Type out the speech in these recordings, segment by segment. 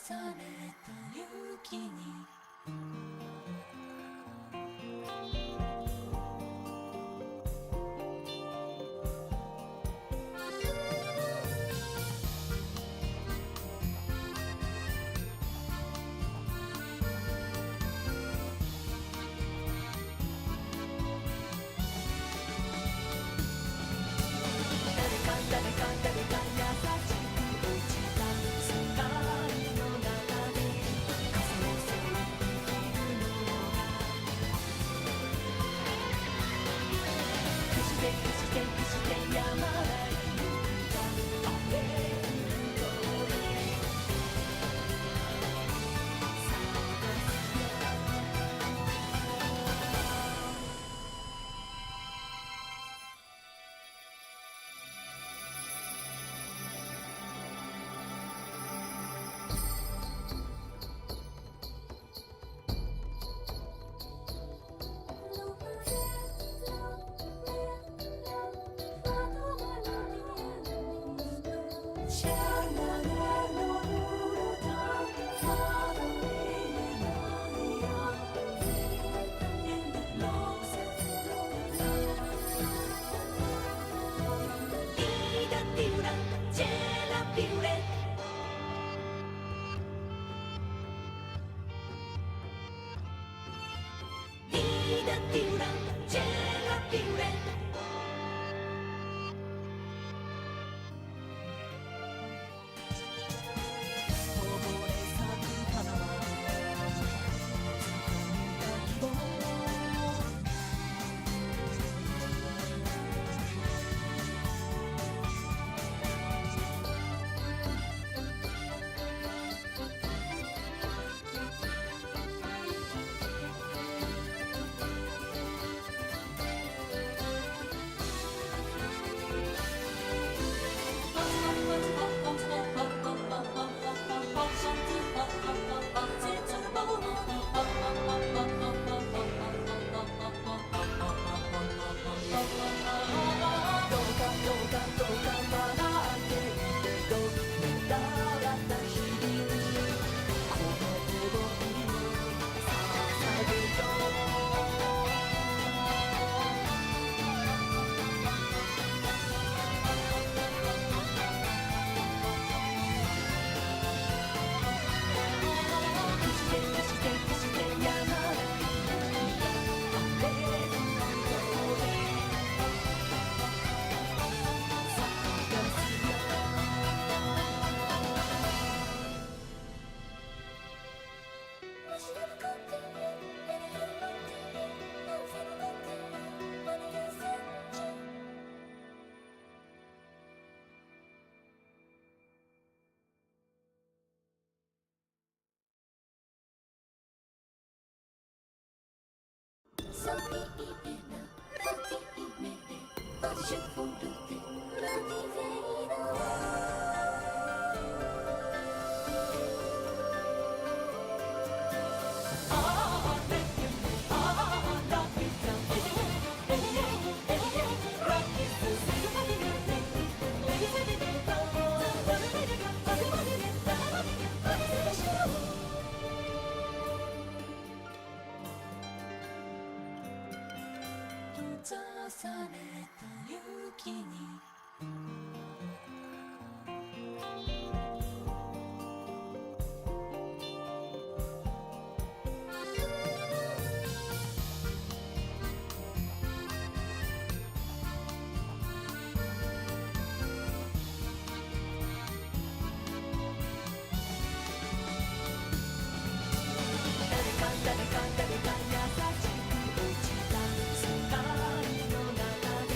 された雪にされた雪に優しく落ちた空の中で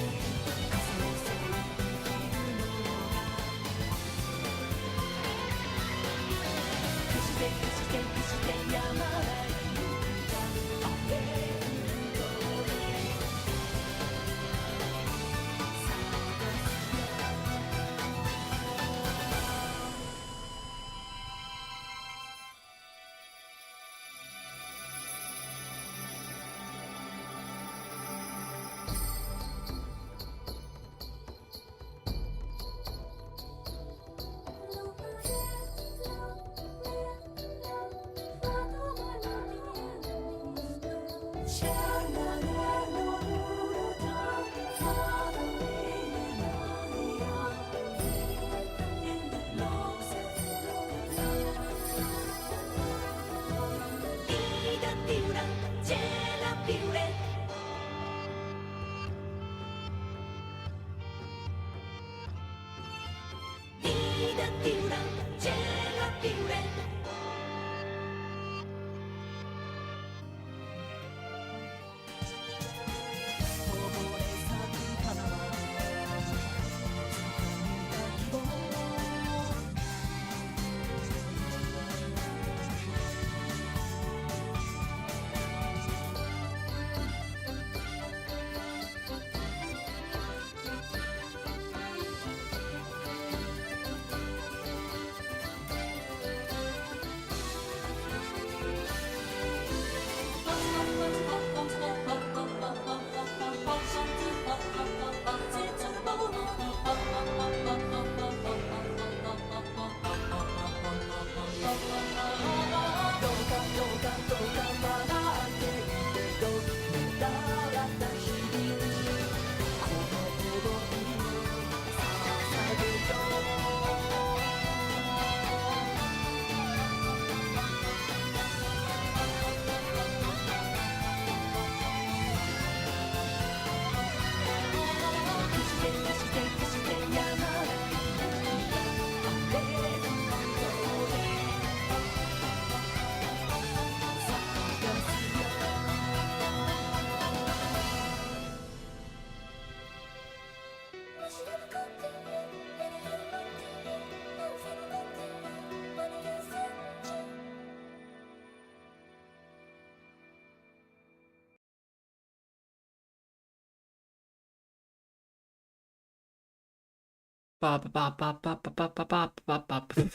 Ba ba ba ba ba ba ba ba ba ba ba ba.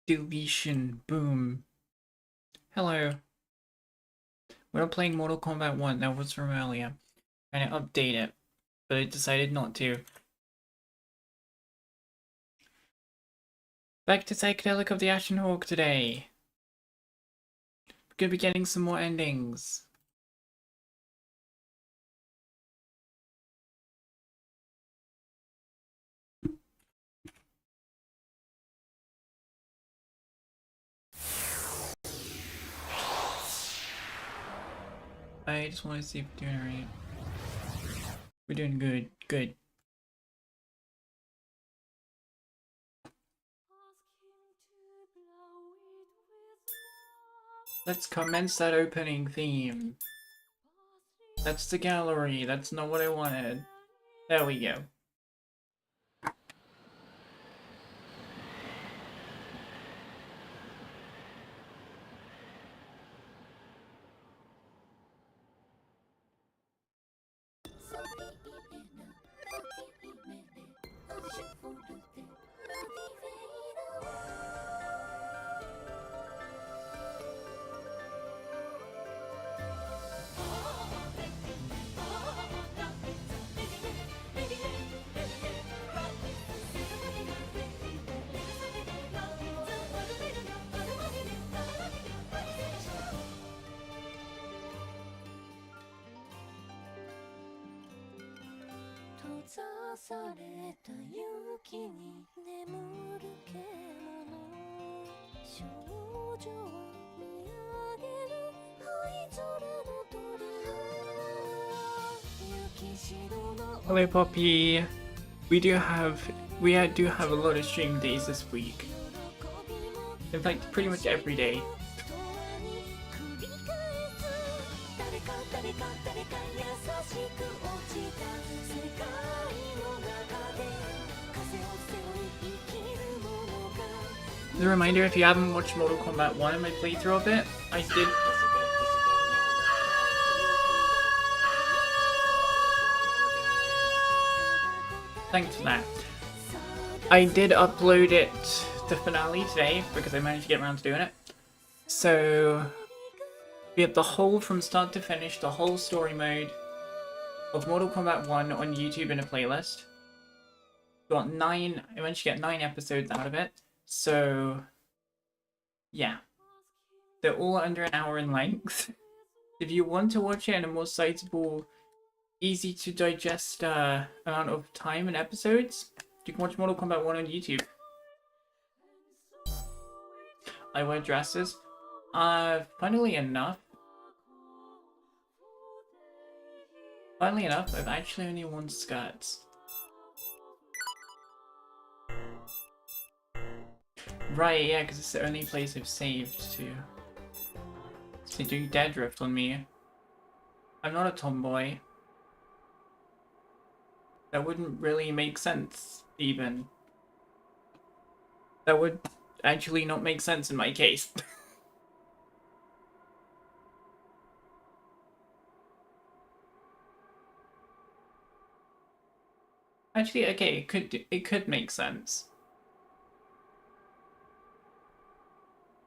Deletion. Boom. Hello. We're not playing Mortal Kombat 1. That was from earlier. Trying to update it, but I decided not to. Back to Psychedelic of the Ashen Hawk today. We're gonna be getting some more endings. I just want to see if we're doing alright. We're doing good. Good. Let's commence that opening theme. That's the gallery. That's not what I wanted. There we go. Hello, Poppy. We do have a lot of stream days this week. In fact, pretty much every day. As a reminder, if you haven't watched Mortal Kombat 1 and my playthrough of it, I did... Thanks for that. I did upload it, the finale today, because I managed to get around to doing it. So, we have the whole, from start to finish, the whole story mode of Mortal Kombat 1 on YouTube in a playlist. Got 9, I managed to get 9 episodes out of it. So, yeah. They're all under an hour in length. If you want to watch it in a more sizable, easy to digest amount of time and episodes, you can watch Mortal Kombat 1 on YouTube. I wear dresses. Funnily enough, I've actually only worn skirts. Right, yeah, because it's the only place I've saved to. So do dead drift on me. I'm not a tomboy. That wouldn't really make sense, even. That would actually not make sense in my case. Actually, okay, it could make sense.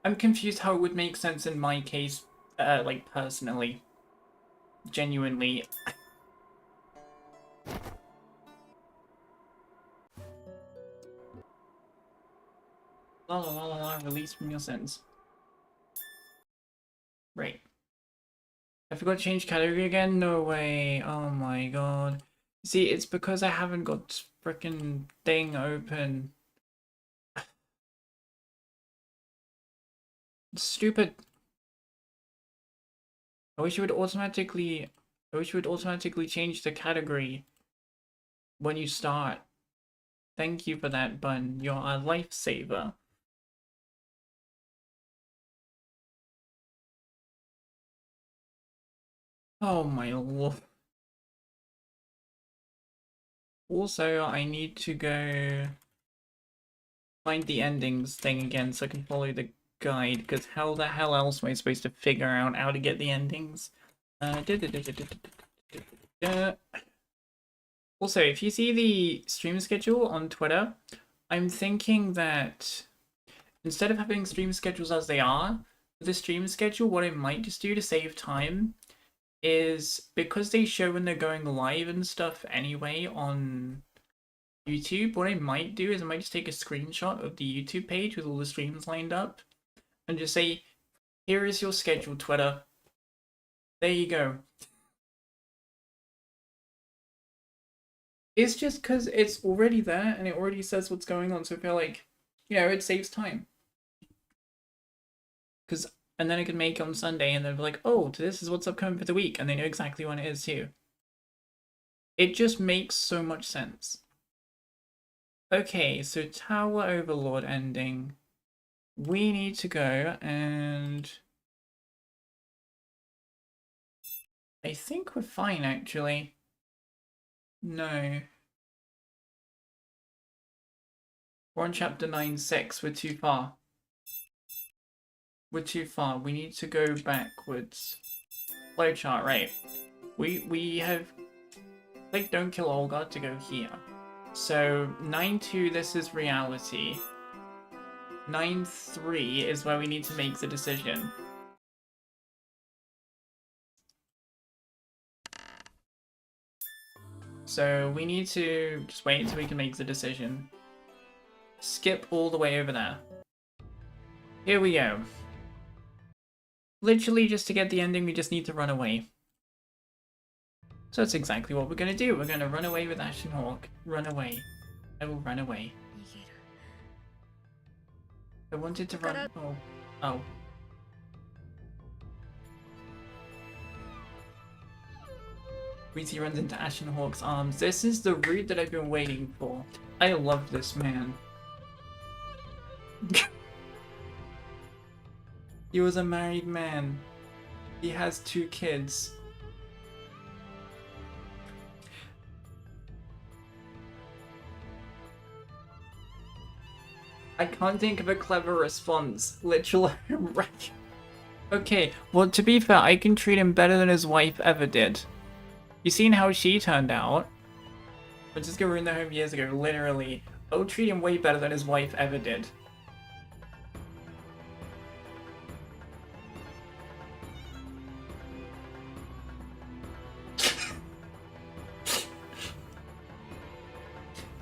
I'm confused how it would make sense in my case, like, personally. Genuinely. La la la la la, release from your sins. Right. I forgot to change category again? No way. Oh my god. See, it's because I haven't got frickin' thing open. Stupid. I wish you would automatically change the category when you start. Thank you for that, Bun. You're a lifesaver. Oh my lord. Also, I need to go find the endings thing again so I can follow the guide, because how the hell else am I supposed to figure out how to get the endings? Also, if you see the stream schedule on Twitter, I'm thinking that instead of having stream schedules as they are, the stream schedule, what I might just do to save time is, because they show when they're going live and stuff anyway on YouTube, what I might do is I might just take a screenshot of the YouTube page with all the streams lined up and just say, here is your schedule, Twitter. There you go. It's just because it's already there and it already says what's going on, so I feel like, it saves time. And then I can make it on Sunday and they'll be like, oh, this is what's upcoming for the week, and they know exactly when it is too. It just makes so much sense. Okay, so Tower Overlord ending. We need to go and... I think we're fine, actually. No. We're on chapter 9-6. We're too far. We're too far. We need to go backwards. Flowchart, right. We have... like, don't kill Olga to go here. So, 9-2, this is reality. 9-3 is where we need to make the decision. So, we need to just wait until we can make the decision. Skip all the way over there. Here we go. Literally, just to get the ending, we just need to run away. So that's exactly what we're going to do. We're going to run away with Ashen Hawk. Run away. I will run away. I wanted to run... Oh. Reezy runs into Ashen Hawk's arms. This is the route that I've been waiting for. I love this man. He was a married man. He has 2 kids. I can't think of a clever response. Literally, right. Okay, well, to be fair, I can treat him better than his wife ever did. You seen how she turned out? Francisco ruined their home years ago, literally. I'll treat him way better than his wife ever did.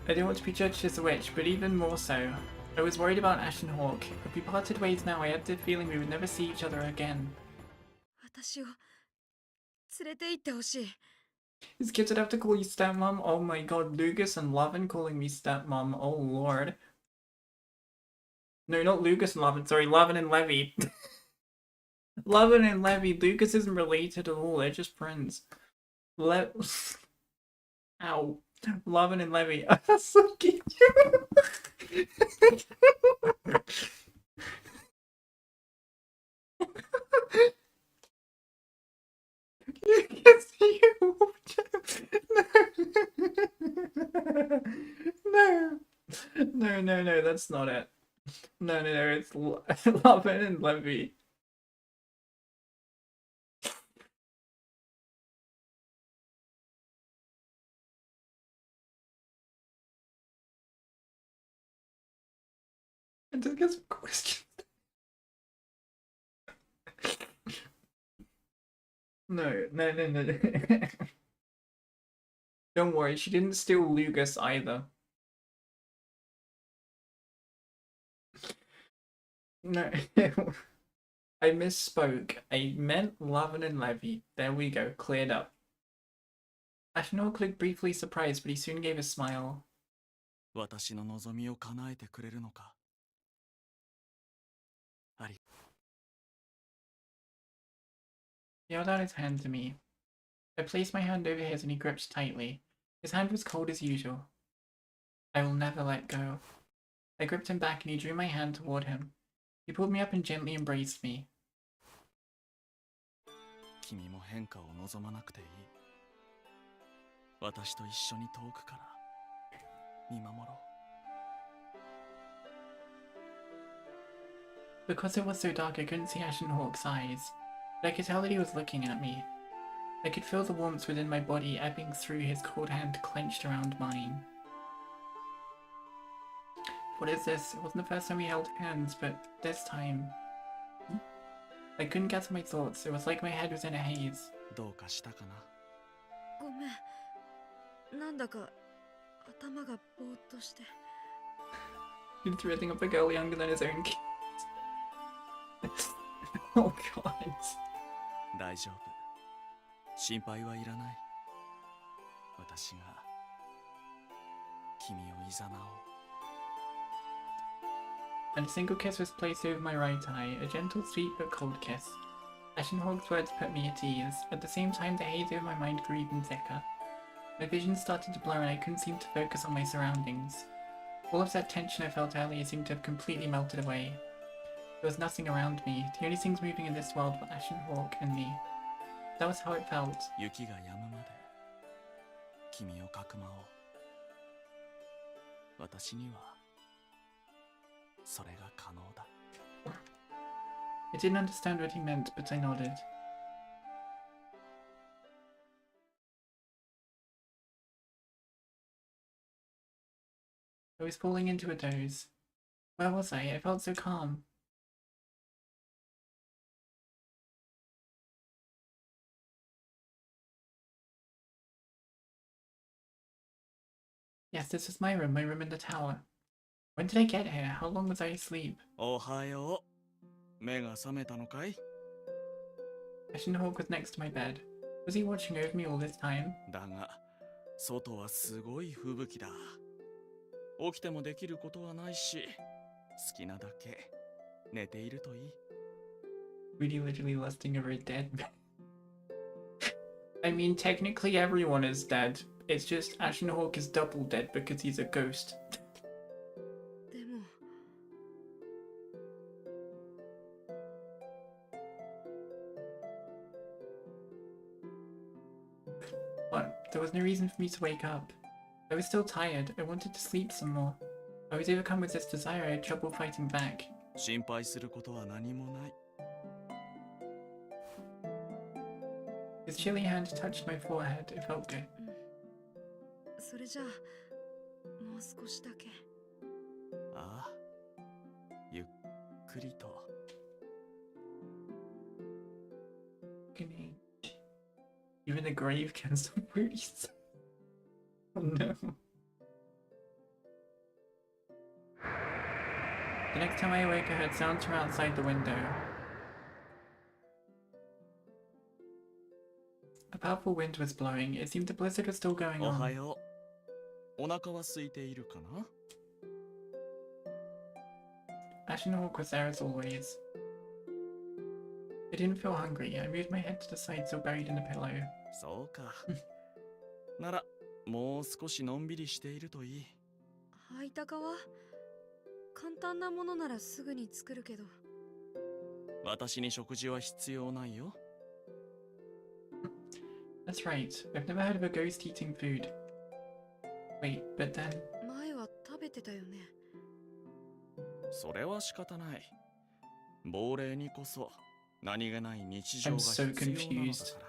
I don't want to be judged as a witch, but even more so. I was worried about Ashen Hawk. If we parted ways now, I had the feeling we would never see each other again. His kids would have to call you stepmom? Oh my god, Lucas and Lovin calling me stepmom. Oh lord. No, not Lucas and Lovin, sorry, Lovin and Levy. Lovin and Levy, Lucas isn't related at all, they're just friends. Ow. Lovin and Levy. That's so cute. Yes, you. No, that's not it. No, it's Lovin and Levy. And just get some questions. No. Don't worry, she didn't steal Lucas either. No. I misspoke. I meant Lovin and Levy. There we go, cleared up. Ashen Hawk looked briefly surprised, but he soon gave a smile. He held out his hand to me. I placed my hand over his and he gripped tightly. His hand was cold as usual. I will never let go. I gripped him back and he drew my hand toward him. He pulled me up and gently embraced me. Because it was so dark, I couldn't see Ashen Hawk's eyes, but I could tell that he was looking at me. I could feel the warmth within my body ebbing through his cold hand clenched around mine. What is this? It wasn't the first time we held hands, but this time... I couldn't gather my thoughts. It was like my head was in a haze. どうかしたかな。ごめん。なんだか頭がぼーっとして。 He's threading up a girl younger than his own kids. Oh god. 大丈夫。心配はいらない。私が君をいざなおう。 And a single kiss was placed over my right eye, a gentle, sweet but cold kiss. Ashen Hawk's words put me at ease. At the same time, the haze over my mind grew even thicker. My vision started to blur and I couldn't seem to focus on my surroundings. All of that tension I felt earlier seemed to have completely melted away. There was nothing around me. The only things moving in this world were Ashen Hawk and me. That was how it felt. 雪が止むまで君をかくまおう。私にはそれが可能だ。 I didn't understand what he meant, but I nodded. I was falling into a doze. Where was I? I felt so calm. Yes, this was my room in the tower. When did I get here? How long was I asleep? おはよう。目が覚めたのかい？ Ashen Hawk was next to my bed. Was he watching over me all this time? だが、外はすごい吹雪だ。起きてもできることはないし、好きなだけ寝ているといい。 Really literally lusting over a dead man. I mean, technically everyone is dead. It's just Ashen Hawk is double dead because he's a ghost. でも What? There was no reason for me to wake up. I was still tired. I wanted to sleep some more. I was overcome with this desire. I had trouble fighting back. 心配することは何もない。 His chilly hand touched my forehead. It felt good. それじゃあもう少しだけ。ああ、ゆっくりと。 Good age. Even the grave can still breathe. Oh no. The next time I awoke, I heard sounds from outside the window. A powerful wind was blowing. It seemed the blizzard was still going おは on. よう。お腹は空いているかな？ Ashen Hawk was there as always. I didn't feel hungry. I moved my head to the side, still buried in a pillow. そうか。なら、もう少しのんびりしているといい。はいたかは簡単なものならすぐに作るけど。私に食事は必要ないよ。 That's right. I've never heard of a ghost eating food. Wait, but then... 前は食べてたよね。それは仕方ない。亡霊にこそ何気ない日常 I'm が so 必要なのだ confused. か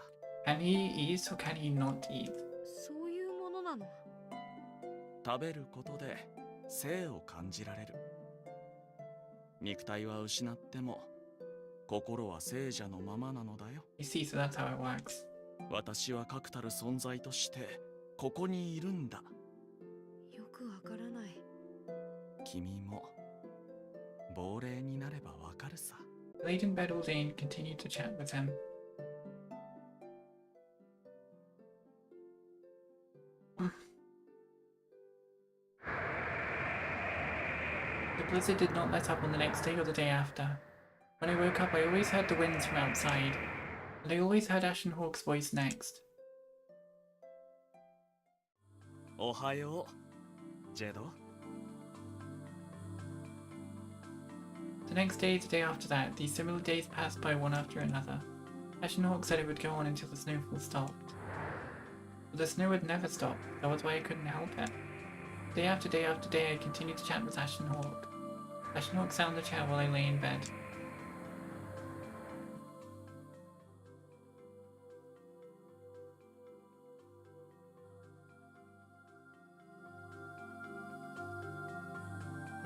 ら。 Can he eat or can he not eat? そういうものなの。食べることで生を感じられる。肉体は失っても心は聖者のままなのだよ。 You see, so that's how it works. 私は確たる存在としてここにいるんだ。よくわからない。君も亡霊になればわかるさ。 I laid in bed all day and continued to chat with him. The blizzard did not let up on the next day or the day after. When I woke up, I always heard the winds from outside, and I always heard Ashen Hawk's voice next. おはよう、ジェド。 The next day, the day after that, these similar days passed by one after another. Ashen Hawk said it would go on until the snowfall stopped. But the snow would never stop. That was why I couldn't help it. Day after day after day, I continued to chat with Ashen Hawk. Ashen Hawk sat on the chair while I lay in bed.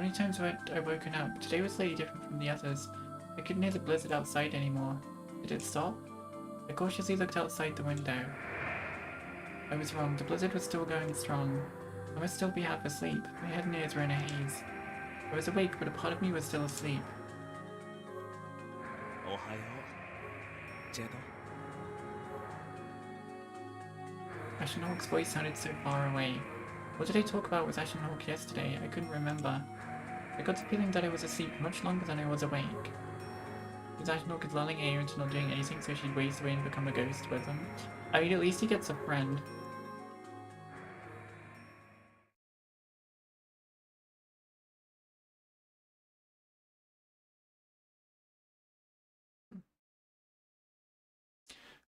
Many times I've woken up. Today was slightly different from the others. I couldn't hear the blizzard outside anymore. Did it stop? I cautiously looked outside the window. I was wrong. The blizzard was still going strong. I must still be half asleep. My head and ears were in a haze. I was awake, but a part of me was still asleep. おはよう、ジェド。 Ashen Hawk's voice sounded so far away. What did I talk about with Ashen Hawk yesterday? I couldn't remember. I got the feeling that I was asleep much longer than I was awake. Was Ashen Hawk lulling Air into not doing anything so she'd waste away and become a ghost with him? I mean, at least he gets a friend.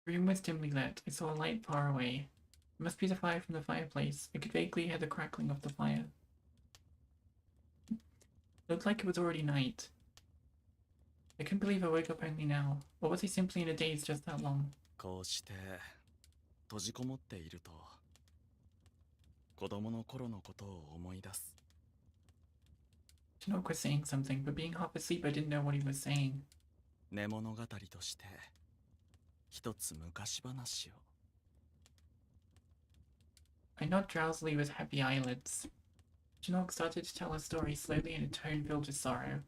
The room was dimly lit. I saw a light far away. It must be the fire from the fireplace. I could vaguely hear the crackling of the fire. It looked like it was already night. I couldn't believe I woke up only now. Or was I simply in a daze just that long? こうして閉じこもっていると子供の頃のことを思い出す。 Chinook was saying something, but being half asleep I didn't know what he was saying. 寝物語として一つ昔話を。 I nodded drowsily with heavy eyelids. Chinook started to tell a story slowly in a tone filled with sorrow,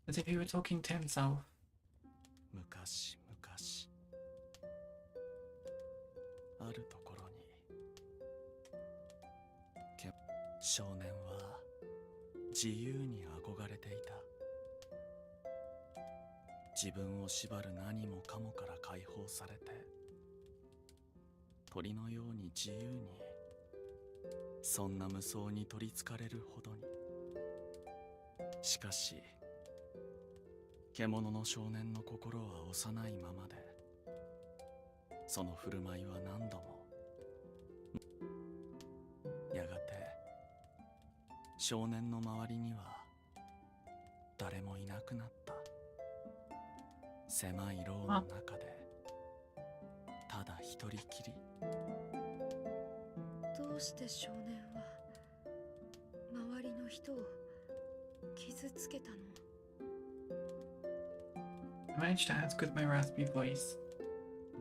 as if he were talking to himself. 昔昔あるところに少年は自由に憧れていた。自分を縛る何もかもから解放されて鳥のように自由に、そんな無双に取りつかれるほどに。しかし獣の少年の心は幼いままで、その振る舞いは何度も。やがて少年の周りには誰もいなくなった。狭い牢の中でただ一人きり。どうして少年は周りの人を傷つけたの？ I managed to ask with my raspy voice.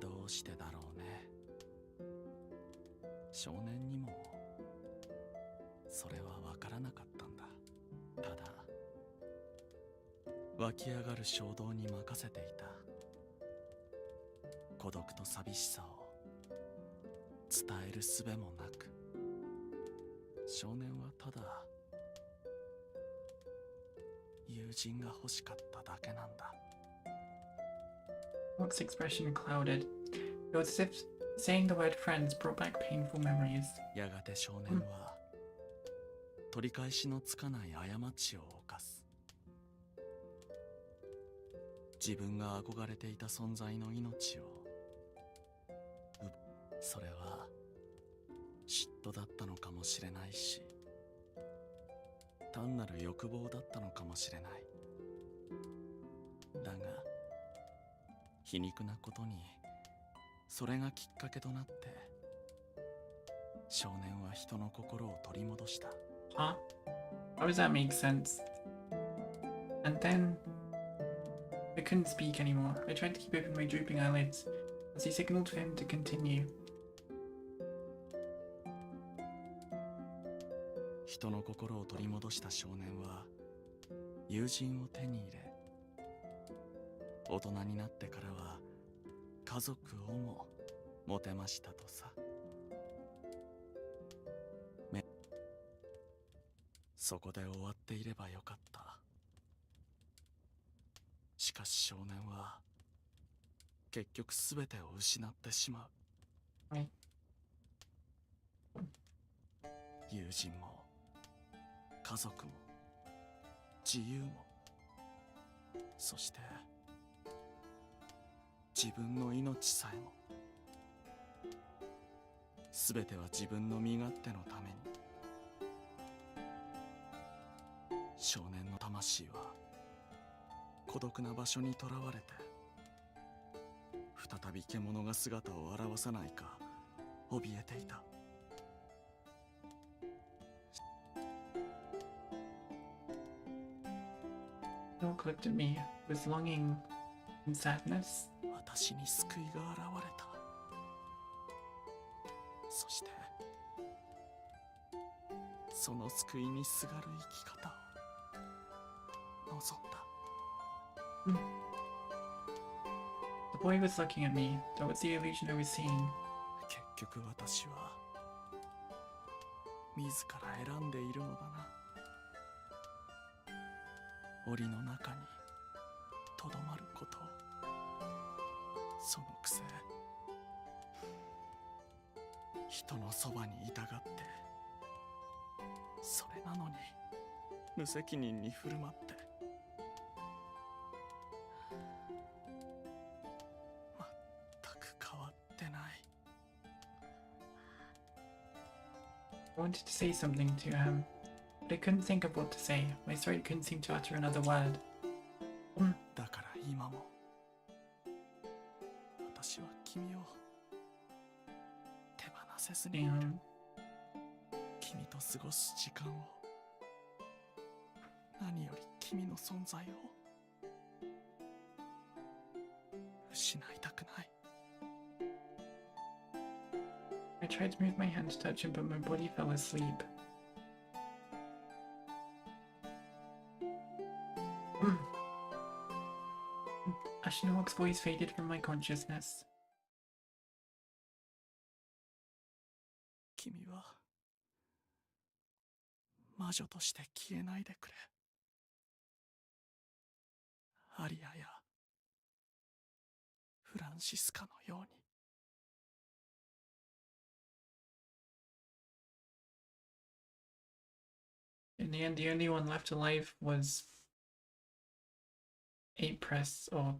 どうしてだろうね。少年にもそれは分からなかったんだ。ただ湧き上がる衝動に任せていた。孤独と寂しさを伝える術もなく、少年はただ友人が欲しかっただけなんだ。 Rock's expression clouded. It was as if saying the word friends brought back painful memories. やがて少年は取り返しのつかない過ちを犯す。自分が憧れていた存在の命をそれは嫉妬だったのかもしれないし、単なる欲望だったのかもしれない。だが皮肉なことにそれがきっかけとなって少年は人の心を取り戻した。 Huh? How does that make sense? And then I couldn't speak anymore. I tried to keep open my drooping eyelids as he signaled for him to continue. 人の心を取り戻した少年は友人を手に入れ、大人になってからは家族をも持てましたとさ。そこで終わっていればよかった。しかし少年は結局すべてを失ってしまう。はい。友人も家族も自由も、そして自分の命さえも。すべては自分の身勝手のために。少年の魂は孤独な場所にとらわれて、再び獣が姿を現さないか怯えていた。Hawk looked at me with longing and sadness. 私に救いが現れた。そしてその救いにすがる生き方を望んだ。The boy was looking at me. That was the illusion I was seeing. 結局私は自ら選んでいるのだな。檻の中にとどまることを。そのくせ人のそばにいたがって、それなのに無責任に振る舞って、全く変わってない。I wanted to say something to him, but I couldn't think of what to say. My throat couldn't seem to utter another word. だから今も私は君を手放せずにいる。君と過ごす時間を、何より君の存在を失いたくない。I tried to move my hand to touch him, but my body fell asleep. Ashen Hawk's voice faded from my consciousness. 君は魔女として消えないでくれ。アリアやフランシスカのように。In the end, the only one left alive was Apress or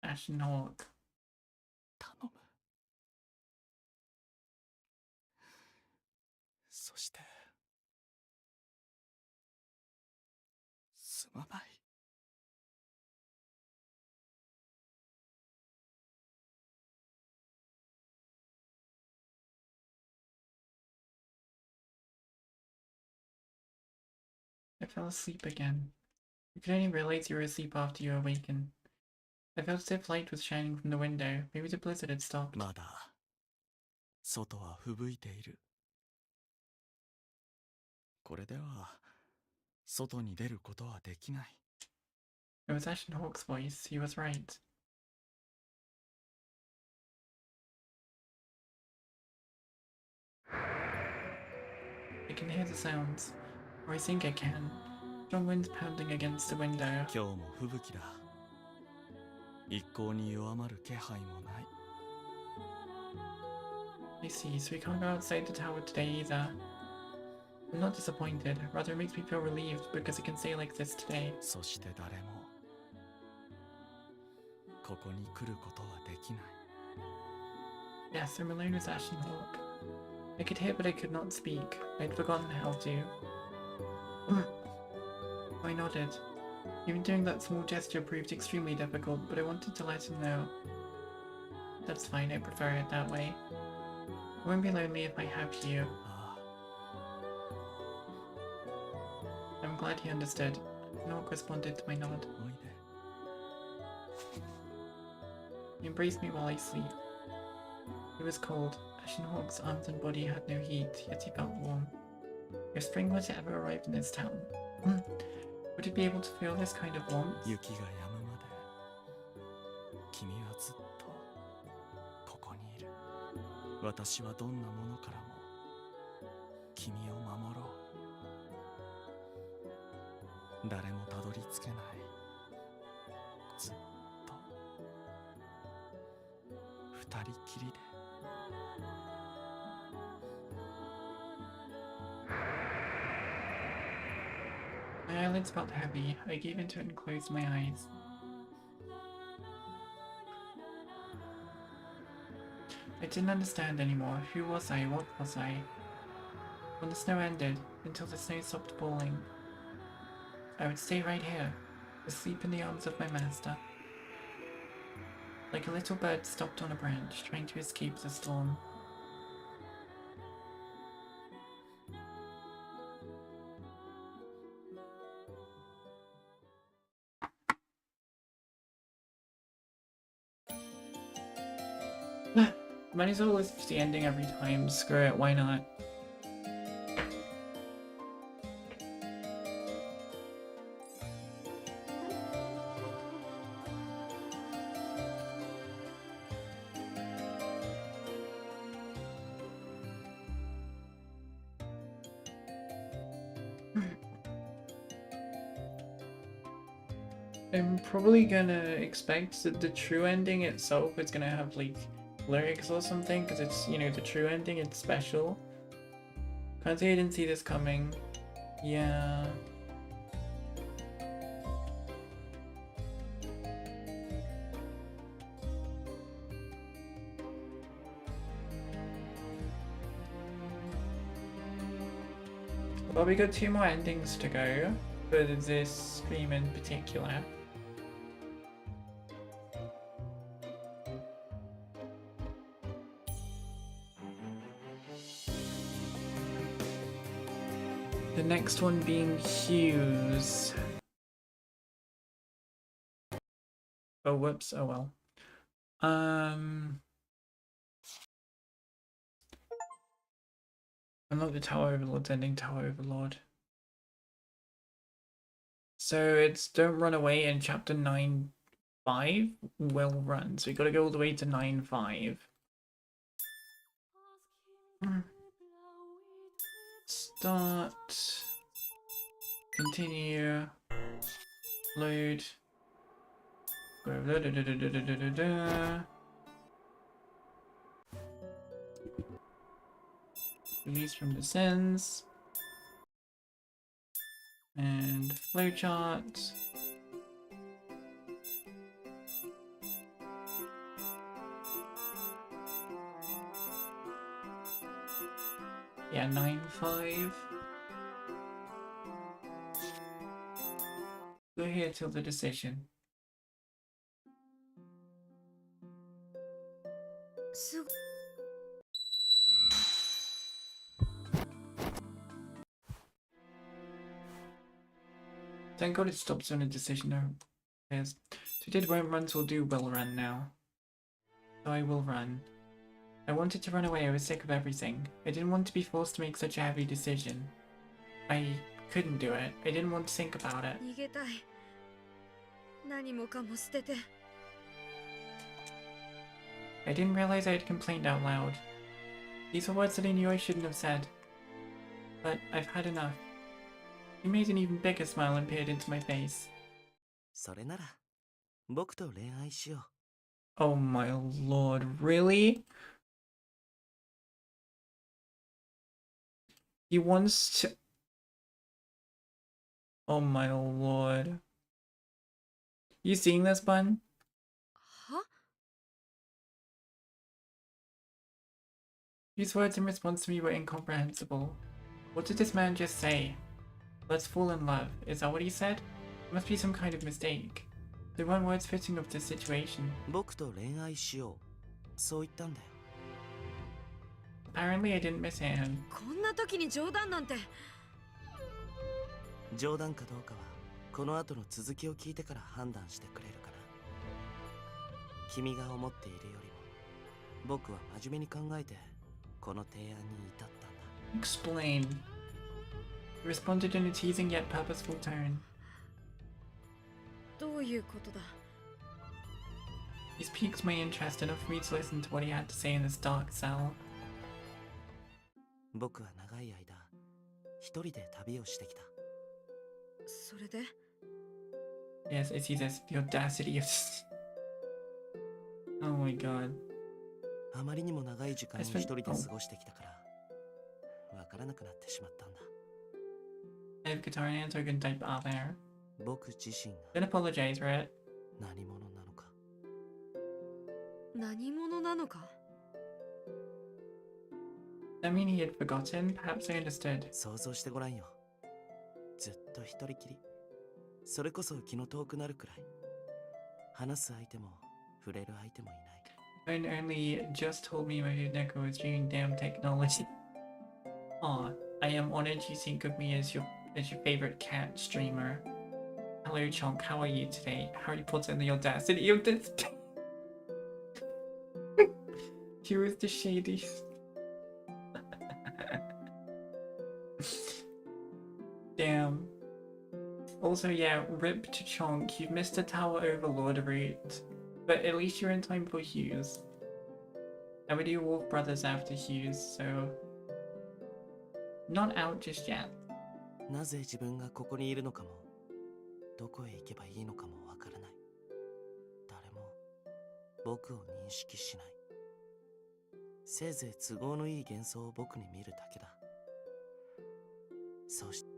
Ashen Hawk. 頼む。そしてすまない。I fell asleep again. You could only realize you were asleep after you awakened. I felt as if light was shining from the window. Maybe the blizzard had stopped. まだ外は吹雪いている。これでは外に出ることはできない。It was Ashen Hawk's voice. He was right. I can hear the sounds. Or I think I can. Strong winds pounding against the window. 今日も吹雪だ。一向に弱まる気配もない。I see, so we can't go outside the tower today either. I'm not disappointed. Rather, it makes me feel relieved because it can stay like this today. そして誰もここに来ることはできない。 Yes, I'm alone with Ashen Hawk. I could hear, but I could not speak. I'd forgotten how to. I nodded. Even doing that small gesture proved extremely difficult, but I wanted to let him know. That's fine, I prefer it that way. I won't be lonely if I have you. あ I'm glad he understood. Ashen Hawk responded to my nod. あ、おいで。 He embraced me while I sleep. It was cold. Ashen Hawk's arms and body had no heat, yet he felt warm. If spring were to ever arrive in this town, would it be able to feel this kind of warmth? 雪が止むまで君はずっとここにいる。私はどんなものからも君を守ろう。誰もたどり着けない。ずっと二人きりで。 My eyelids felt heavy. I gave into it and closed my eyes. I didn't understand anymore. Who was I? What was I? When the snow ended, until the snow stopped falling, I would stay right here, asleep in the arms of my master. Like a little bird stopped on a branch, trying to escape the storm. Might as well listen to the ending every time. Screw it, why not? I'm probably gonna expect that the true ending itself is gonna have like lyrics or something, because it's, you know, the true ending, it's special. Can't say I didn't see this coming. Yeah. Well, we got 2 more endings to go for this stream in particular. The next one being Hugh's. Oh, whoops. Oh well. Unlock the Tower Overlord's ending. Tower Overlord. So it's Don't Run Away in chapter 9.5. Will run. So we gotta go all the way to 9.5. Start. Continue. Load. Release from the sins. And flowchart. Yeah, 9.5. Go here till the decision. Thank God it stops on a decision now. Yes. So did won't run, so do will run now. So I will run. I wanted to run away, I was sick of everything. I didn't want to be forced to make such a heavy decision. I couldn't do it. I didn't want to think about it. 逃げたい。何もかも捨てて。I didn't realize I had complained out loud. These were words that I knew I shouldn't have said. But I've had enough. He made an even bigger smile and peered into my face. それなら僕と恋愛しよ Oh my lord, really? He wants to... Oh my lord. You seeing this, Bun? は？ These words in response to me were incomprehensible. What did this man just say? Let's fall in love. Is that what he said? It must be some kind of mistake. They weren't words fitting of this situation. う。僕と恋愛しよう。そう言ったんだよ。 Apparently I didn't mishear him. こんな時に冗談なんて。冗談かどうかはこの後の続きを聞いてから判断してくれるかな。君が思っているよりも僕は真面目に考えてこの提案に至ったんだ。 Explain. He responded in a teasing yet purposeful tone. どういうことだ？ He's piqued my interest enough for me to listen to what he had to say in this dark cell. 僕は長い間一人で旅をしてきた。それで？ Yes, I see this. The audacity of... Oh my god. あまりにも長い時間を一人で過ごしてきたからわからなくなってしまったんだ。 I have guitar in hand so I can type out there. 僕自身 Don't が apologize for it. 何者なのか。何者なのか？ I mean he had forgotten. Perhaps I understood. 想像してごらんよ。ずっと一人きり。それこそ気の遠くなるくらい。話す相手も触れる相手もいない。 Phone only just told me my favorite Neko was using damn technology. Aw, I am honored you think of me as your favorite cat streamer. Hello Chonk, how are you today? Harry Potter and the audacity of this. Hugh is the shadiest. Damn. Also, yeah, rip to Chonk. You've missed the Tower Overlord route. But at least you're in time for Hughes. And we do Wolf Brothers after Hughes, so... Not out just yet. なぜ自分がここにいるのかも、どこへ行けばいいのかもわからない。誰も僕を認識しない。せいぜい都合のいい幻想を僕に見るだけだ。そして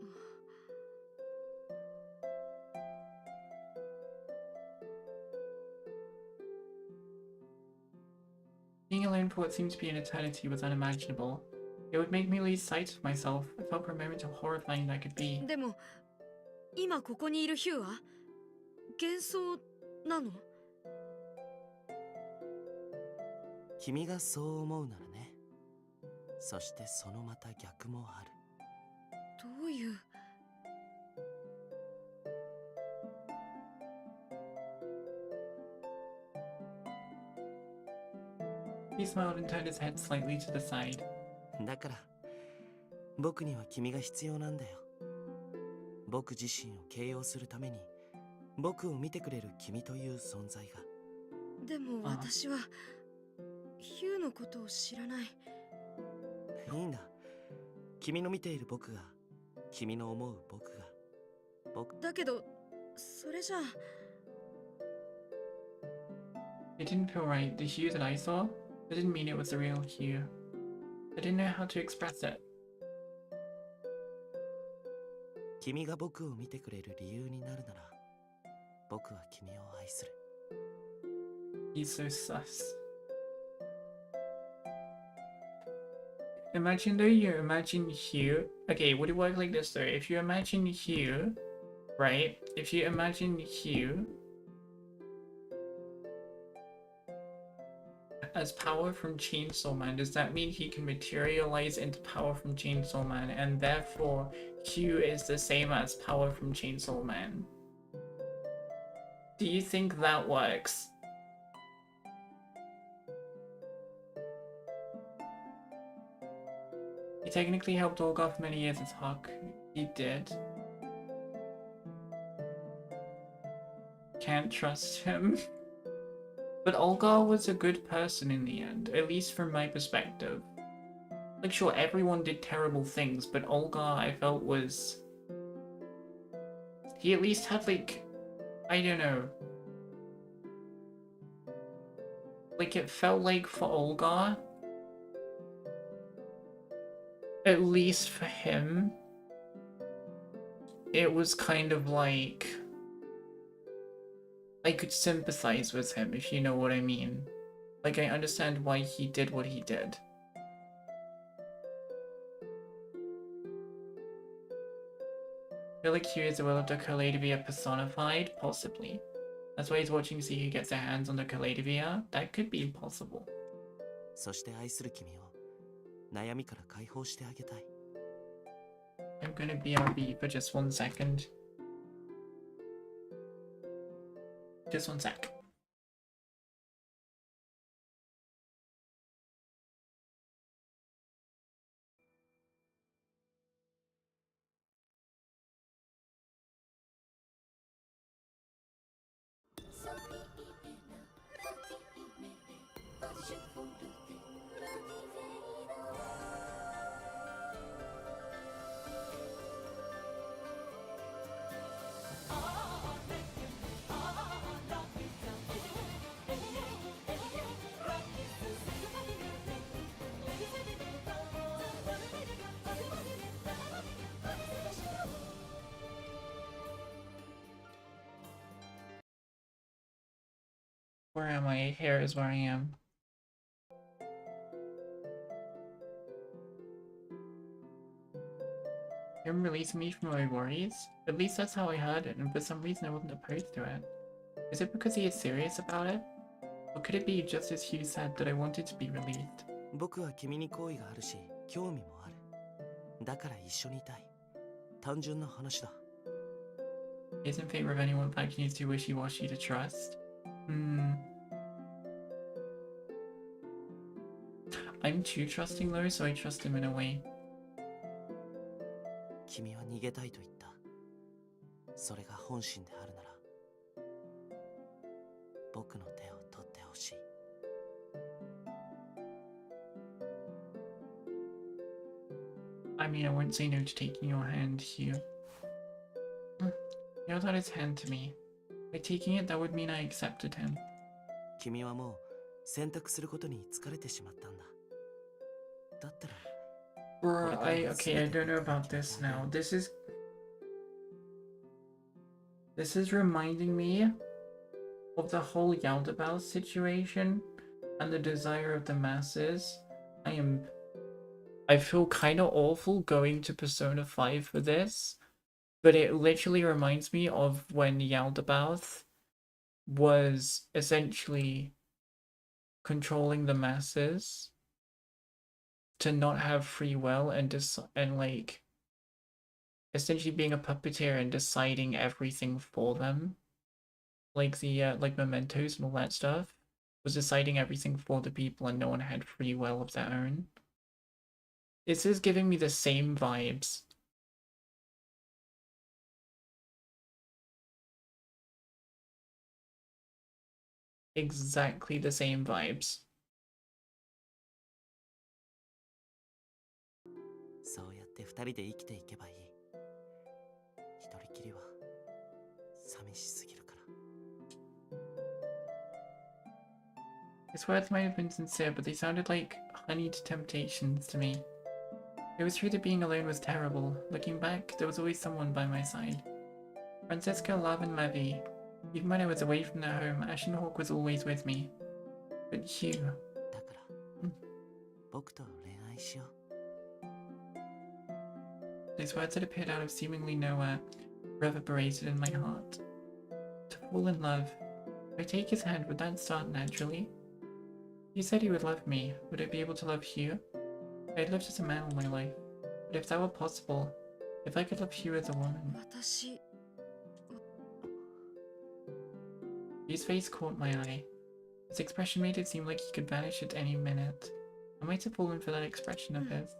Being alone for what seemed to be an eternity was unimaginable. It would make me lose sight of myself. I felt for a moment how horrifying that could be. でも今ここにいるヒューは幻想なの？君がそう思うならね。そしてそのまた逆もある。どういう？ He smiled and turned his head slightly to the side. だから僕には君が必要なんだよ。僕自身を形容するために僕を見てくれる君という存在が。でも私はヒューのことを知らない。いいんだ。君の見ている僕が、君の思う僕が。だけどそれじゃあ。 It didn't feel right. The Hugh that I saw, I didn't mean it was the real Hugh. I didn't know how to express it. 君が僕を見てくれる理由になるなら、僕は君を愛する。He's so sus. Imagine though you imagine Hugh. Okay, would it work like this though? If you imagine Hugh, right? If you imagine Hugh as power from Chainsaw Man, does that mean he can materialize into power from Chainsaw Man, and therefore Hugh is the same as power from Chainsaw Man? Do you think that works? He technically helped Olga for many years as Hawk. He did. Can't trust him. But Olga was a good person in the end, at least from my perspective. Like, sure, everyone did terrible things, but Olga, I felt, was... He at least had, like... I don't know. Like, it felt like for Olga... At least for him... It was kind of like... I could sympathize with him, if you know what I mean. Like, I understand why he did what he did. I feel like Hugh is the will of the Kaleidonia personified? Possibly. That's why he's watching to see who gets their hands on the Kaleidonia? That could be impossible. そして愛する君を悩みから解放してあげたい。I'm gonna BRB for just 1 second. Just 1 sec. Where am I? Here is where I am. You're releasing me from my worries? At least that's how I heard it, and for some reason I wasn't opposed to it. Is it because he is serious about it? Or could it be just as Hugh said that I wanted to be relieved? 僕は君に好意があるし、興味もある。だから一緒にいたい。単純な話だ。 He is in favor of anyone thinking he's too wishy-washy to trust. I'm too trusting though, so I trust him in a way. 君は逃げたいと言った。それが本心であるなら、僕の手を取ってほしい。I mean, I won't say no to taking your hand, Hugh. He held out his hand to me. By taking it, that would mean I accepted him. 君はもう選択することに疲れてしまったんだ。だったら、Bruh, okay, I don't know about this now. This is reminding me of the whole Yaldabaoth situation and the desire of the masses. I feel kind of awful going to Persona 5 for this, but it literally reminds me of when Yaldabaoth was essentially controlling the masses to not have free will and like essentially being a puppeteer and deciding everything for them, like the like mementos and all that stuff, was deciding everything for the people and no one had free will of their own. This is giving me the same vibes. Exactly the same vibes. そうやって二人で生きていけばいい。一人きりは寂しすぎるから。His words might have been sincere, but they sounded like honeyed temptations to me. It was true that being alone was terrible. Looking back, there was always someone by my side. Francesca, Love, and Levy. Even when I was away from their home, Ashen Hawk was always with me. But Hugh... だから、僕と恋愛しよう。Those words had appeared out of seemingly nowhere, reverberated in my heart. To fall in love. If I take his hand, would that start naturally? He said he would love me. Would I be able to love Hugh? I had lived as a man all my life. But if that were possible, if I could love Hugh as a woman... 私 Hugh's face caught my eye. His expression made it seem like he could vanish at any minute. I might have fallen for that expression of his.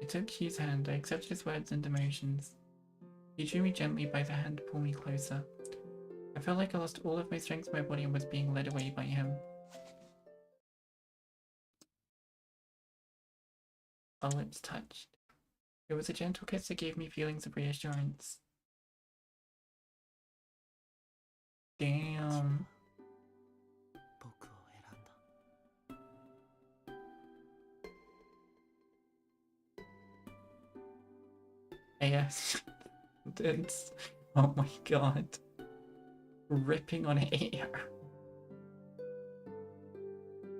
I took Hugh's hand. I accepted his words and emotions. He drew me gently by the hand to pull me closer. I felt like I lost all of my strength in my body and was being led away by him. Our lips touched. It was a gentle kiss that gave me feelings of reassurance. Damn. 僕を選んだ。Yes. It's... Oh my god. Ripping on air.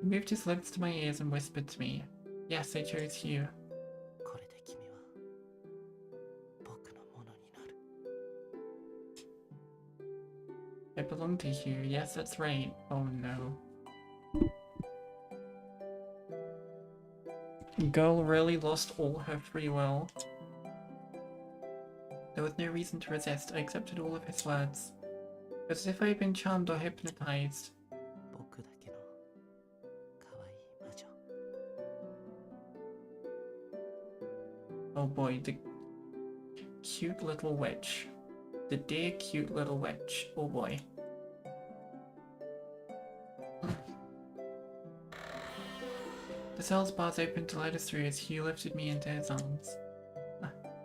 He moved his lips to my ears and whispered to me, "Yes, I chose you." これで君は僕のものになる。I belong to you. Yes, that's right. Oh no. Girl really lost all her free will. There was no reason to resist. I accepted all of his words. It was as if I had been charmed or hypnotized. 僕だけの可愛い魔女。Oh boy, the cute little witch. The dear cute little witch. Oh boy. The cell's bars opened to let us through as Hugh lifted me into his arms.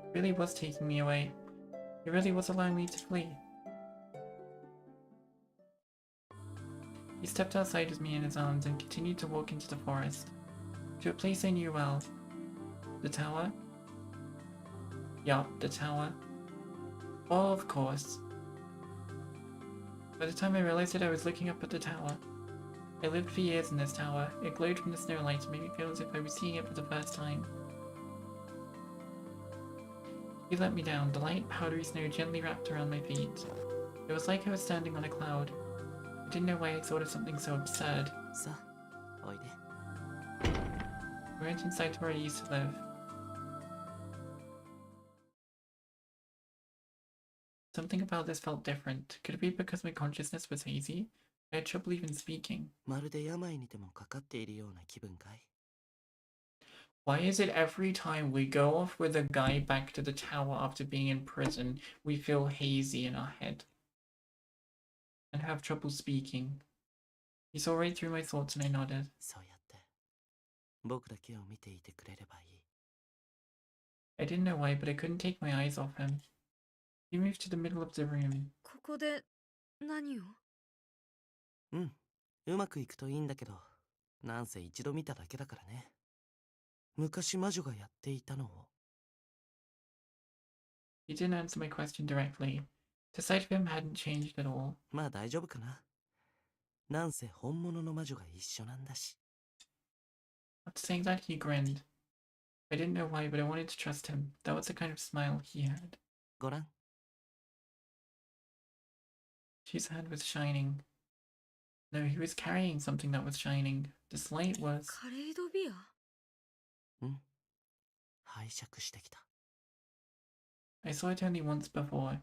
He really was taking me away. He really was allowing me to flee. He stepped outside with me in his arms and continued to walk into the forest. To a place I knew well. The tower? Yup, the tower. Oh, of course. By the time I realized it, I was looking up at the tower. I lived for years in this tower. It glowed from the snowlight and made me feel as if I was seeing it for the first time. He let me down. The light, powdery snow gently wrapped around my feet. It was like I was standing on a cloud. I didn't know why I thought of something so absurd. さあ、おいで。 We went inside to where I used to live. Something about this felt different. Could it be because my consciousness was hazy? I had trouble even speaking. まるで病にでもかかっているような気分かい？ Why is it every time we go off with a guy back to the tower after being in prison, we feel hazy in our head and have trouble speaking? He saw right through my thoughts and I nodded. そうやって僕だけを見ていてくれればいい。 I didn't know why, but I couldn't take my eyes off him. He moved to the middle of the room. ここで何を？うん、うまくいくといいんだけど、なんせ一度見ただけだからね。昔魔女がやっていたのを。 He didn't answer my question directly. The sight of him hadn't changed at all. まあ大丈夫かな。なんせ本物の魔女が一緒なんだし。 After saying that, he grinned. I didn't know why, but I wanted to trust him. That was the kind of smile he had. ごらん。 His hand was shining. No, he was carrying something that was shining. This light was... カレイドビア？うん。拝借してきた。 I saw it only once before.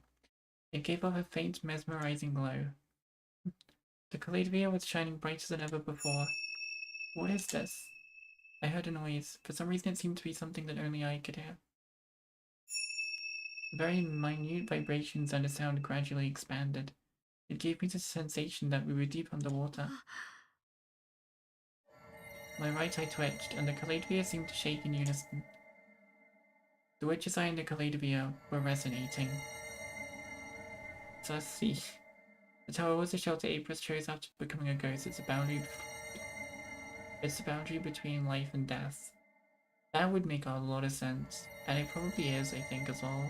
It gave off a faint, mesmerizing glow. The Caladria was shining brighter than ever before. What is this? I heard a noise. For some reason it seemed to be something that only I could hear. Very minute vibrations and a sound gradually expanded. It gave me the sensation that we were deep underwater. My right eye twitched, and the Caladria seemed to shake in unison. The witch's eye and the Caladria were resonating. So let's see. The tower was a shelter April chose after becoming a ghost. It's the boundary between life and death. That would make a lot of sense. And it probably is, I think, as well.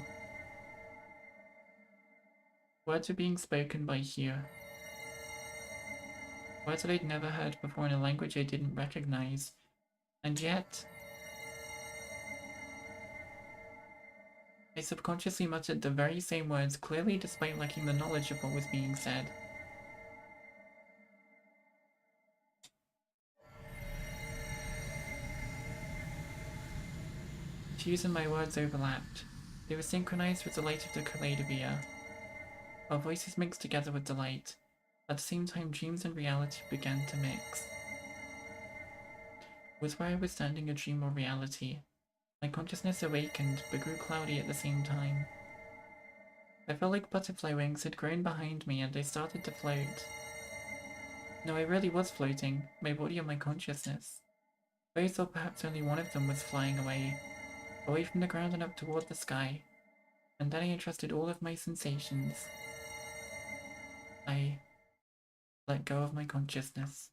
Words were being spoken by Hugh. Words that I'd never heard before in a language I didn't recognize. And yet... I subconsciously muttered the very same words, clearly despite lacking the knowledge of what was being said. Hugh's and my words overlapped. They were synchronized with the light of the Kaleidobia. Our voices mixed together with the light. At the same time, dreams and reality began to mix. Was where I was standing a dream or reality? My consciousness awakened, but grew cloudy at the same time. I felt like butterfly wings had grown behind me and I started to float. No, I really was floating, my body and my consciousness. Both, or perhaps only one of them, was flying away from the ground and up toward the sky. And then I entrusted all of my sensations. I let go of my consciousness.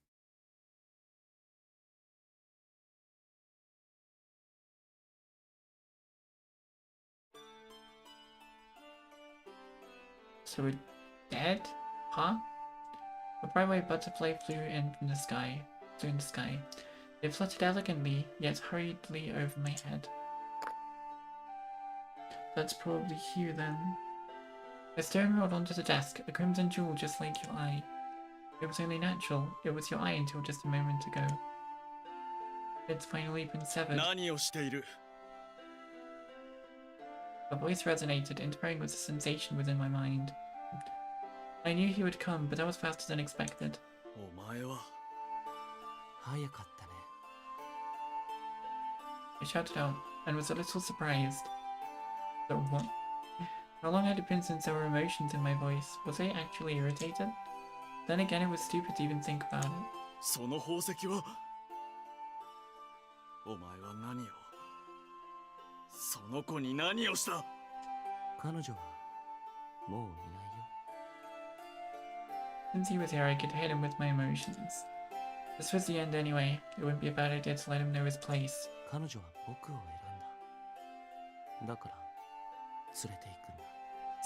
So we're dead? Huh? A bright white butterfly flew in the sky. It fluttered elegantly, yet hurriedly over my head. That's probably Hugh then. A stone rolled onto the desk, a crimson jewel just like your eye. It was only natural. It was your eye until just a moment ago. It's finally been severed. 何をしている？ A voice resonated, interfering with the sensation within my mind. I knew he would come, but that was faster than expected. お前は早かったね。 I shouted out, and was a little surprised. So what? How long had it been since there were emotions in my voice? Was I actually irritated? Then again, it was stupid to even think about it. その宝石はお前は何をその子に何をした？彼女はもういないよ。 Since he was here, I could hit him with my emotions. This was the end anyway. It wouldn't be a bad idea to let him know his place. 彼女は僕を選んだ。だから連れて行くんだ。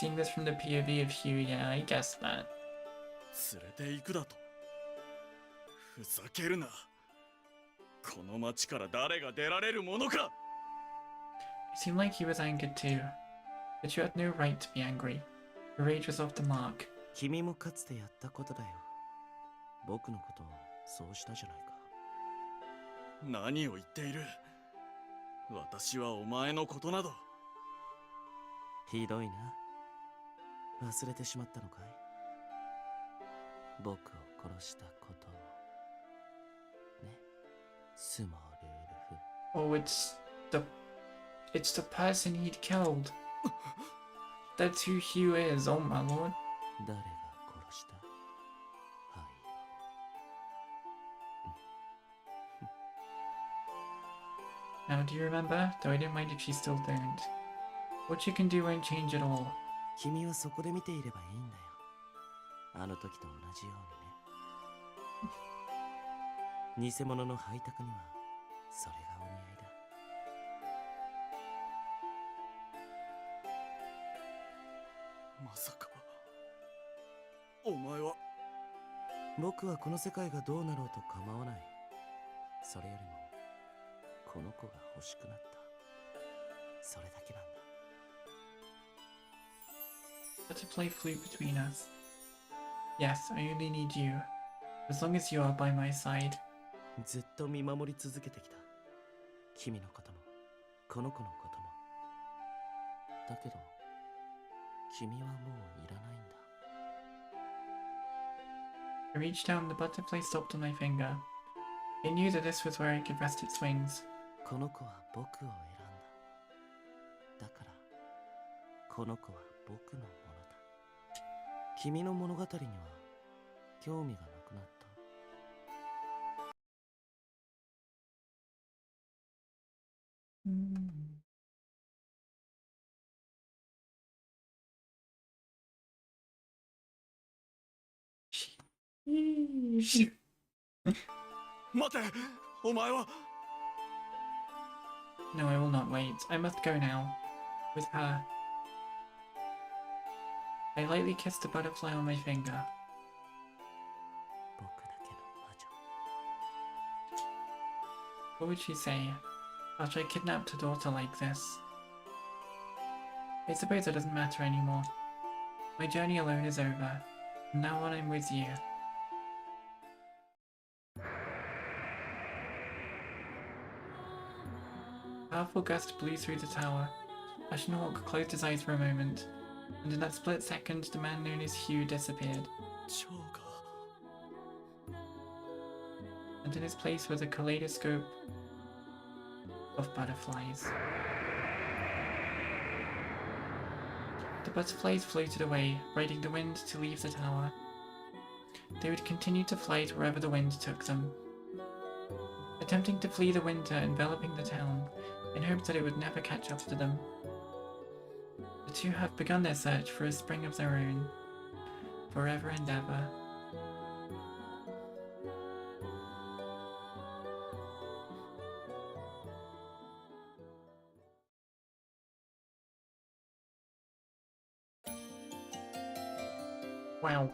Seeing this from the POV of Hugh, yeah, I guessed that. 連れて行くだと？ふざけるな。この町から誰が出られるものか。 It seemed like he was angered too. But you had no right to be angry. Your rage was off the mark. 君もかつてやったことだよ。僕のことをそうしたじゃないか。何を言っている？私はお前のことなど。ひどいな。忘れてしまったのかい？僕を殺したことをね、スモールウルフ。 Oh, it's the person he'd killed. That's who Hugh is, oh my lord. 誰が殺した？はい。 Now, do you remember? Though I don't mind if you still don't. What you can do won't change at all. 君はそこで見ていればいいんだよ。あの時と同じようにね。偽物の配達にはそれがお似合いだ。まさかお前は。僕はこの世界がどうなろうと構わない。それよりもこの子が欲しくなった。それだけなんだ。 But to play flute between us. Yes, I only need you. As long as you are by my side. ずっと見守り続けてきた。君のこともこの子のことも。だけど君はもういらないんだ。 I reached down, the butterfly stopped on my finger. I knew that this was where I could rest its wings. この子は僕を選んだ。だからこの子は僕のものだ。君の物語には興味がなくなった。 Sheesh. 待て、お前は。 No, I will not wait. I must go now. With her. I lightly kissed the butterfly on my finger. 僕だけの魔女。 What would she say after I kidnapped her daughter like this? I suppose it doesn't matter anymore. My journey alone is over. From now on I'm with you. A powerful gust blew through the tower. Ashen Hawk closed his eyes for a moment, and in that split second the man known as Hugh disappeared, ジョーカー。 and in his place was a kaleidoscope of butterflies. The butterflies floated away, riding the wind to leave the tower. They would continue to fly to wherever the wind took them, attempting to flee the winter enveloping the town, in hopes that it would never catch up to them. The two have begun their search for a spring of their own, forever and ever. Wow.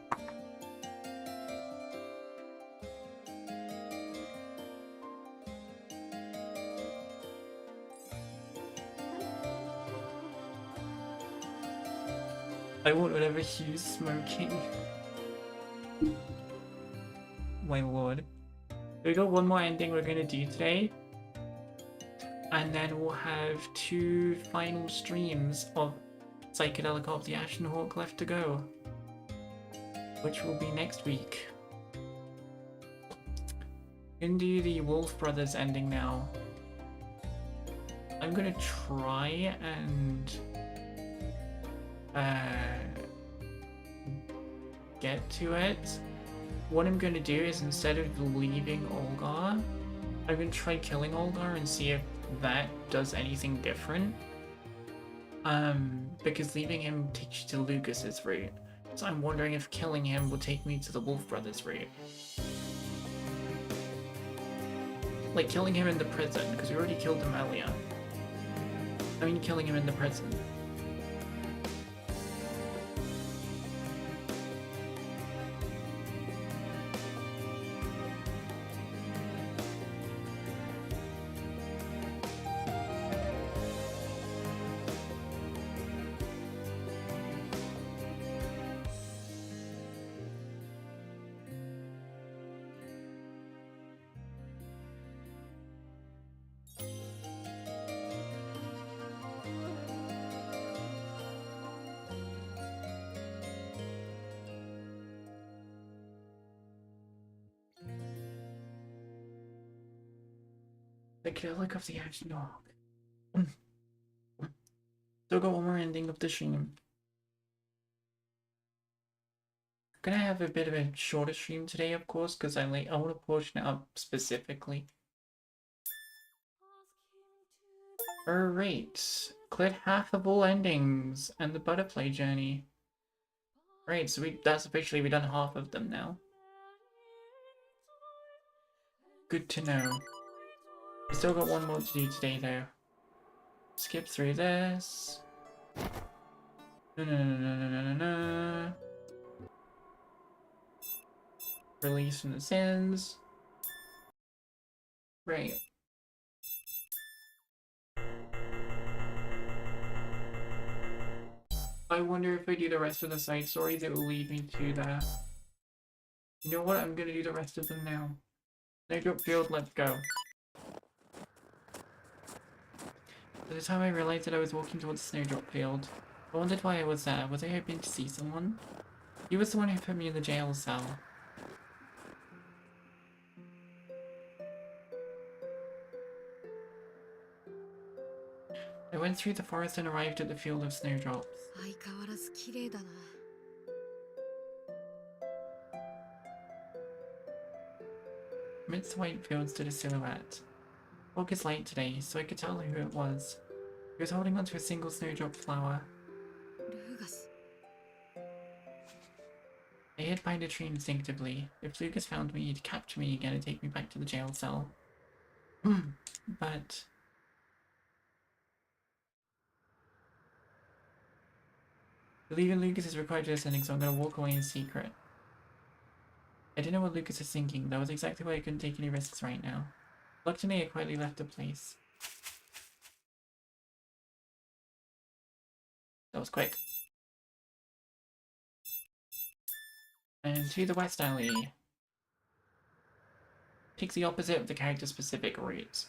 I want whatever Hugh's smoking. My lord. We got one more ending we're gonna do today. And then we'll have 2 final streams of Psychedelica of the Ashen Hawk left to go, which will be next week. Gonna do the Wolf Brothers ending now. I'm gonna try and get to it. What I'm gonna do is, instead of leaving Olgar, I'm gonna try killing Olgar and see if that does anything different. Because leaving him takes you to Lucas's route. So I'm wondering if killing him will take me to the Wolf Brothers route. Like killing him in the prison, because we already killed him earlier. I mean killing him in the prison. Psychedelic of the Ashen Hawk. Still got one more ending of the stream. Gonna have a bit of a shorter stream today, of course, because I want to portion it up specifically. Alright, cleared half of all endings and the butterfly journey. Right, so that's officially we've done half of them now. Good to know. We still got one more to do today though. Skip through this. No. Release from the sins. Right. I wonder if I do the rest of the side stories, it will lead me to that. You know what? I'm gonna do the rest of them now. Snowdrop Field, let's go. By the time I realized that I was walking towards the Snowdrop Field, I wondered why I was there. Was I hoping to see someone? He was the one who put me in the jail cell. I went through the forest and arrived at the field of snowdrops. 相変わらず綺麗だな。Amidst the white fields stood a silhouette. Fog is light today, so I could tell who it was. He was holding onto a single snowdrop flower. ルーガス。 I hid behind a tree instinctively. If Lucas found me, he'd capture me again and take me back to the jail cell. But... believing Lucas is required to ascending, so I'm gonna walk away in secret. I didn't know what Lucas was thinking. That was exactly why I couldn't take any risks right now. Reluctantly, I quietly left the place. That was quick. And to the west alley. Takes the opposite of the character-specific route.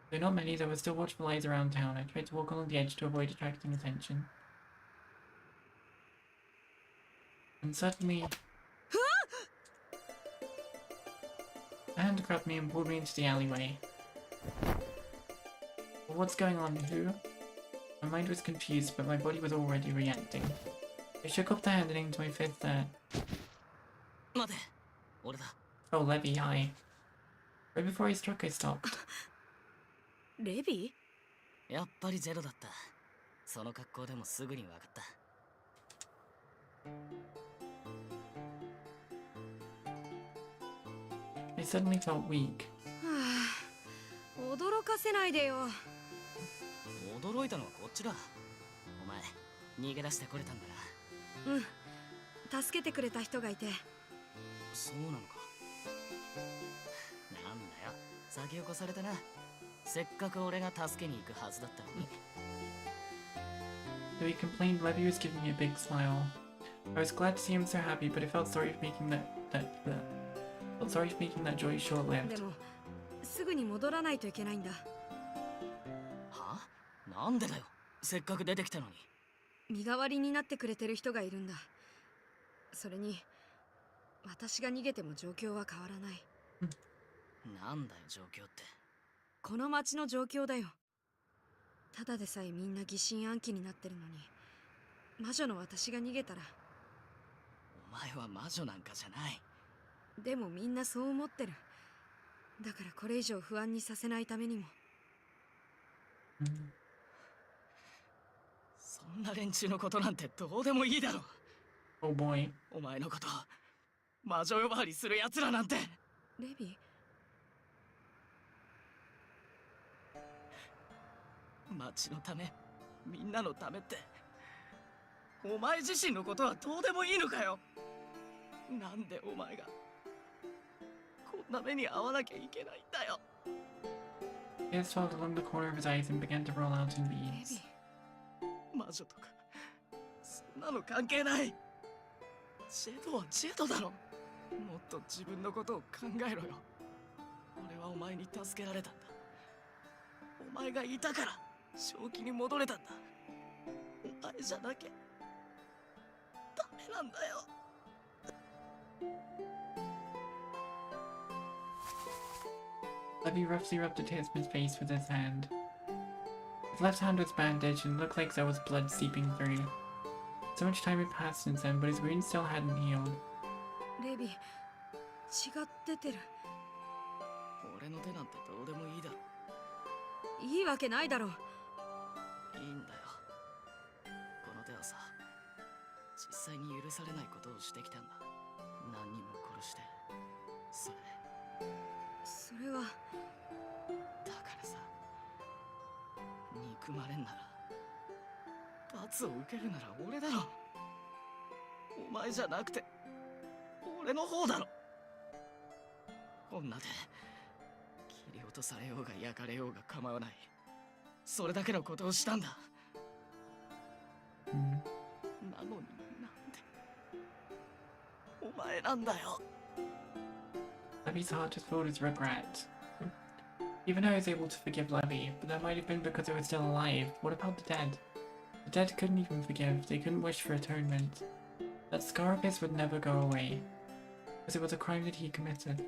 Though not many, there were still watchful eyes around town. I tried to walk along the edge to avoid attracting attention. And suddenly... a hand grabbed me and pulled me into the alleyway. Well, what's going on? Who? My mind was confused, but my body was already reacting. I shook off the hand and aimed my fist there. Oh, Levy, hi. Right before I struck, I stopped. レビやっぱりゼロだった。その格好でもすぐに分かった。I suddenly felt weak. はあ、驚かせないでよ。驚いたのはこっちだ。お前、逃げ出してこれたんだな。うん。助けてくれた人がいて。そうなのか。なんだよ、先を越されたな。せっかく俺が助けに行くはずだったのに。Though he complained, Levy was giving me a big smile. I was glad to see him so happy, but I felt sorry for making that joy short-lived. でも、すぐに戻らないといけないんだ。は？なんでだよ。せっかく出てきたのに。身代わりになってくれてる人がいるんだ。それに、私が逃げても状況は変わらない。なんだよ、状況って。この町の状況だよ。ただでさえみんな疑心暗鬼になってるのに、魔女の私が逃げたら。お前は魔女なんかじゃない。でもみんなそう思ってる。だからこれ以上不安にさせないためにも。そんな連中のことなんてどうでもいいだろ。Oh boy. お前のこと、魔女呼ばわりする奴らなんて。レビ？町のため、みんなのためって、お前自身のことはどうでもいいのかよ。なんでお前がこんな目に遭わなきゃいけないんだよ。Tears swelled along the corner of his eyes and began to roll out in beads. 魔女とかそんなの関係ない。ジェドはジェドだろ。もっと自分のことを考えろよ。俺はお前に助けられたんだ。お前がいたから正気に戻れたんだ。お前じゃなきゃダメなんだよ。Levy roughly rubbed the tips from his face with his hand. His left hand was bandaged and looked like there was blood seeping through. So much time had passed since then, but his wound still hadn't healed. レビ、血が出てる。俺の手なんてどうでもいいだろ。いいわけないだろう。いいんだよ。この手はさ、実際に許されないことをしてきたんだ。何人も殺して。それは。だからさ、憎まれんなら罰を受けるなら俺だろ。お前じゃなくて俺の方だろ。女で切り落とされようが焼かれようが構わない。それだけのことをしたんだ。なのになんでお前なんだよ。Levy's heart just filled with regret. Even though I was able to forgive Levy, but that might have been because I was still alive. What about the dead? The dead couldn't even forgive, they couldn't wish for atonement. That scar of his would never go away, because it was a crime that he committed.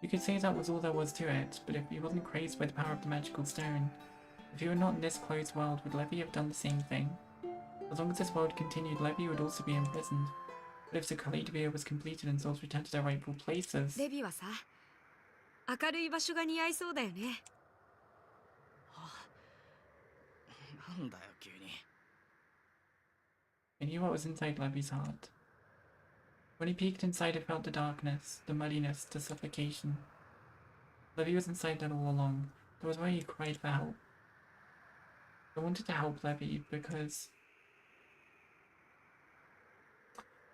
You could say that was all there was to it, but if he wasn't crazed by the power of the magical stone, if he were not in this closed world, would Levy have done the same thing? As long as this world continued, Levy would also be imprisoned. But if the Kaleidovia was completed and souls returned to their rightful places... レビはさ、明るい場所が似合いそうだよね。なんだよ急に。I knew what was inside Levy's heart. When he peeked inside, I felt the darkness, the muddiness, the suffocation. Levy was inside that all along. That was why he cried for help. I wanted to help Levy because...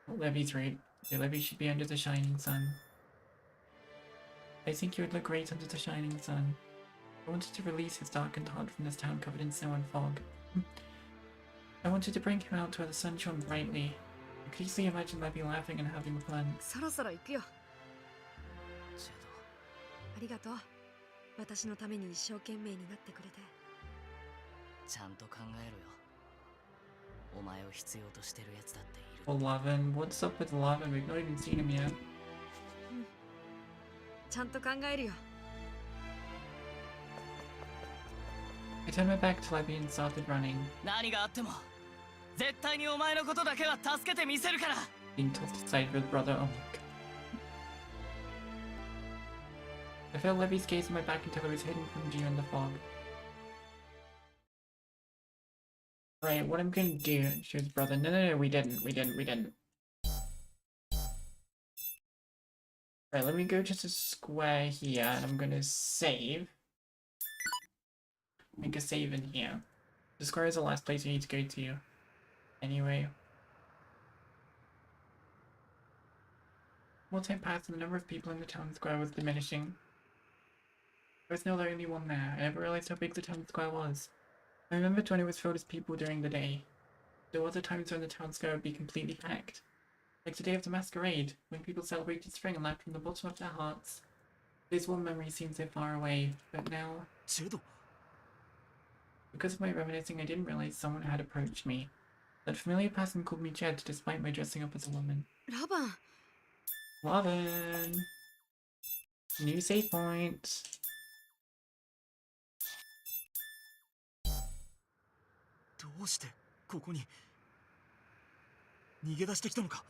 Well, Levy's right. Levy should be under the shining sun. I think he would look great under the shining sun. I wanted to release his darkened heart from this town covered in snow and fog. I wanted to bring him out where the sun shone brightly. I could easily imagine Levy laughing and having fun. そろそろ行くよ。ジェありがとう。私のために一生懸命になってくれて。ド、ちゃんと考えろよ。お前を必要としてるやつだっている。Well, Lavin, what's up with Lavin? We've not even seen him yet. ちゃんと考えるよ。I turned my back to Levy and started running. 何があっても絶対にお前のことだけは助けてみせるから。 Being tossed aside with brother, oh my god. I felt Levy's gaze on my back until it was hidden from view in the fog. Right, what I'm gonna do, show his brother. No, we didn't. Right, let me go to the square here, and I'm gonna save. Make a save in here. The square is the last place you need to go to. Anyway. More time passed and the number of people in the town square was diminishing. I was now the only one there. I never realized how big the town square was. I remembered when it was filled with people during the day. There were other times when the town square would be completely packed. Like the day of the masquerade, when people celebrated spring and laughed from the bottom of their hearts. Those warm memories seemed so far away, but now... ジェド、 Because of my reminiscing, I didn't realize someone had approached me. That familiar person called me Jed despite my dressing up as a woman. ラバン。Lavin! New save point! どうしてここに逃げ出してきたのか。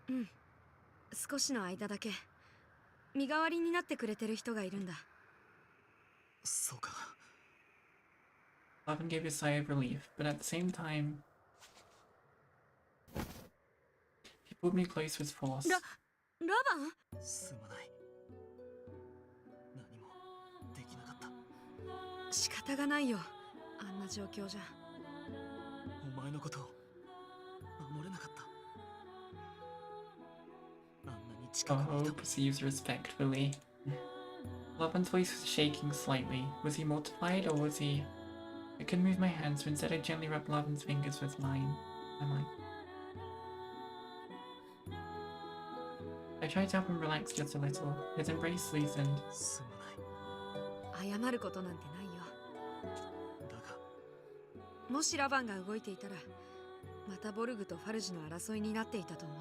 うん。少しの間だけ。身代わりになってくれてる人がいるんだ。そうか。 Lavin gave a sigh of relief, but at the same time... He pulled me close with force. ラバン？すまない。何もできなかった。仕方がないよ。あんな状況じゃ。お前のことを守れなかった。あんなに近くにい Oh, た。 perceives respectfully. Lavin's voice was shaking slightly. Was he mortified, or was he... I couldn't move my hands, so instead I gently rubbed Lavin's fingers with mine. I tried to help him relax just a little. His embrace loosened. すまない。謝ることなんてないよ。だがもしラバンが動いていたら、またボルグとファルジの争いになっていたと思う。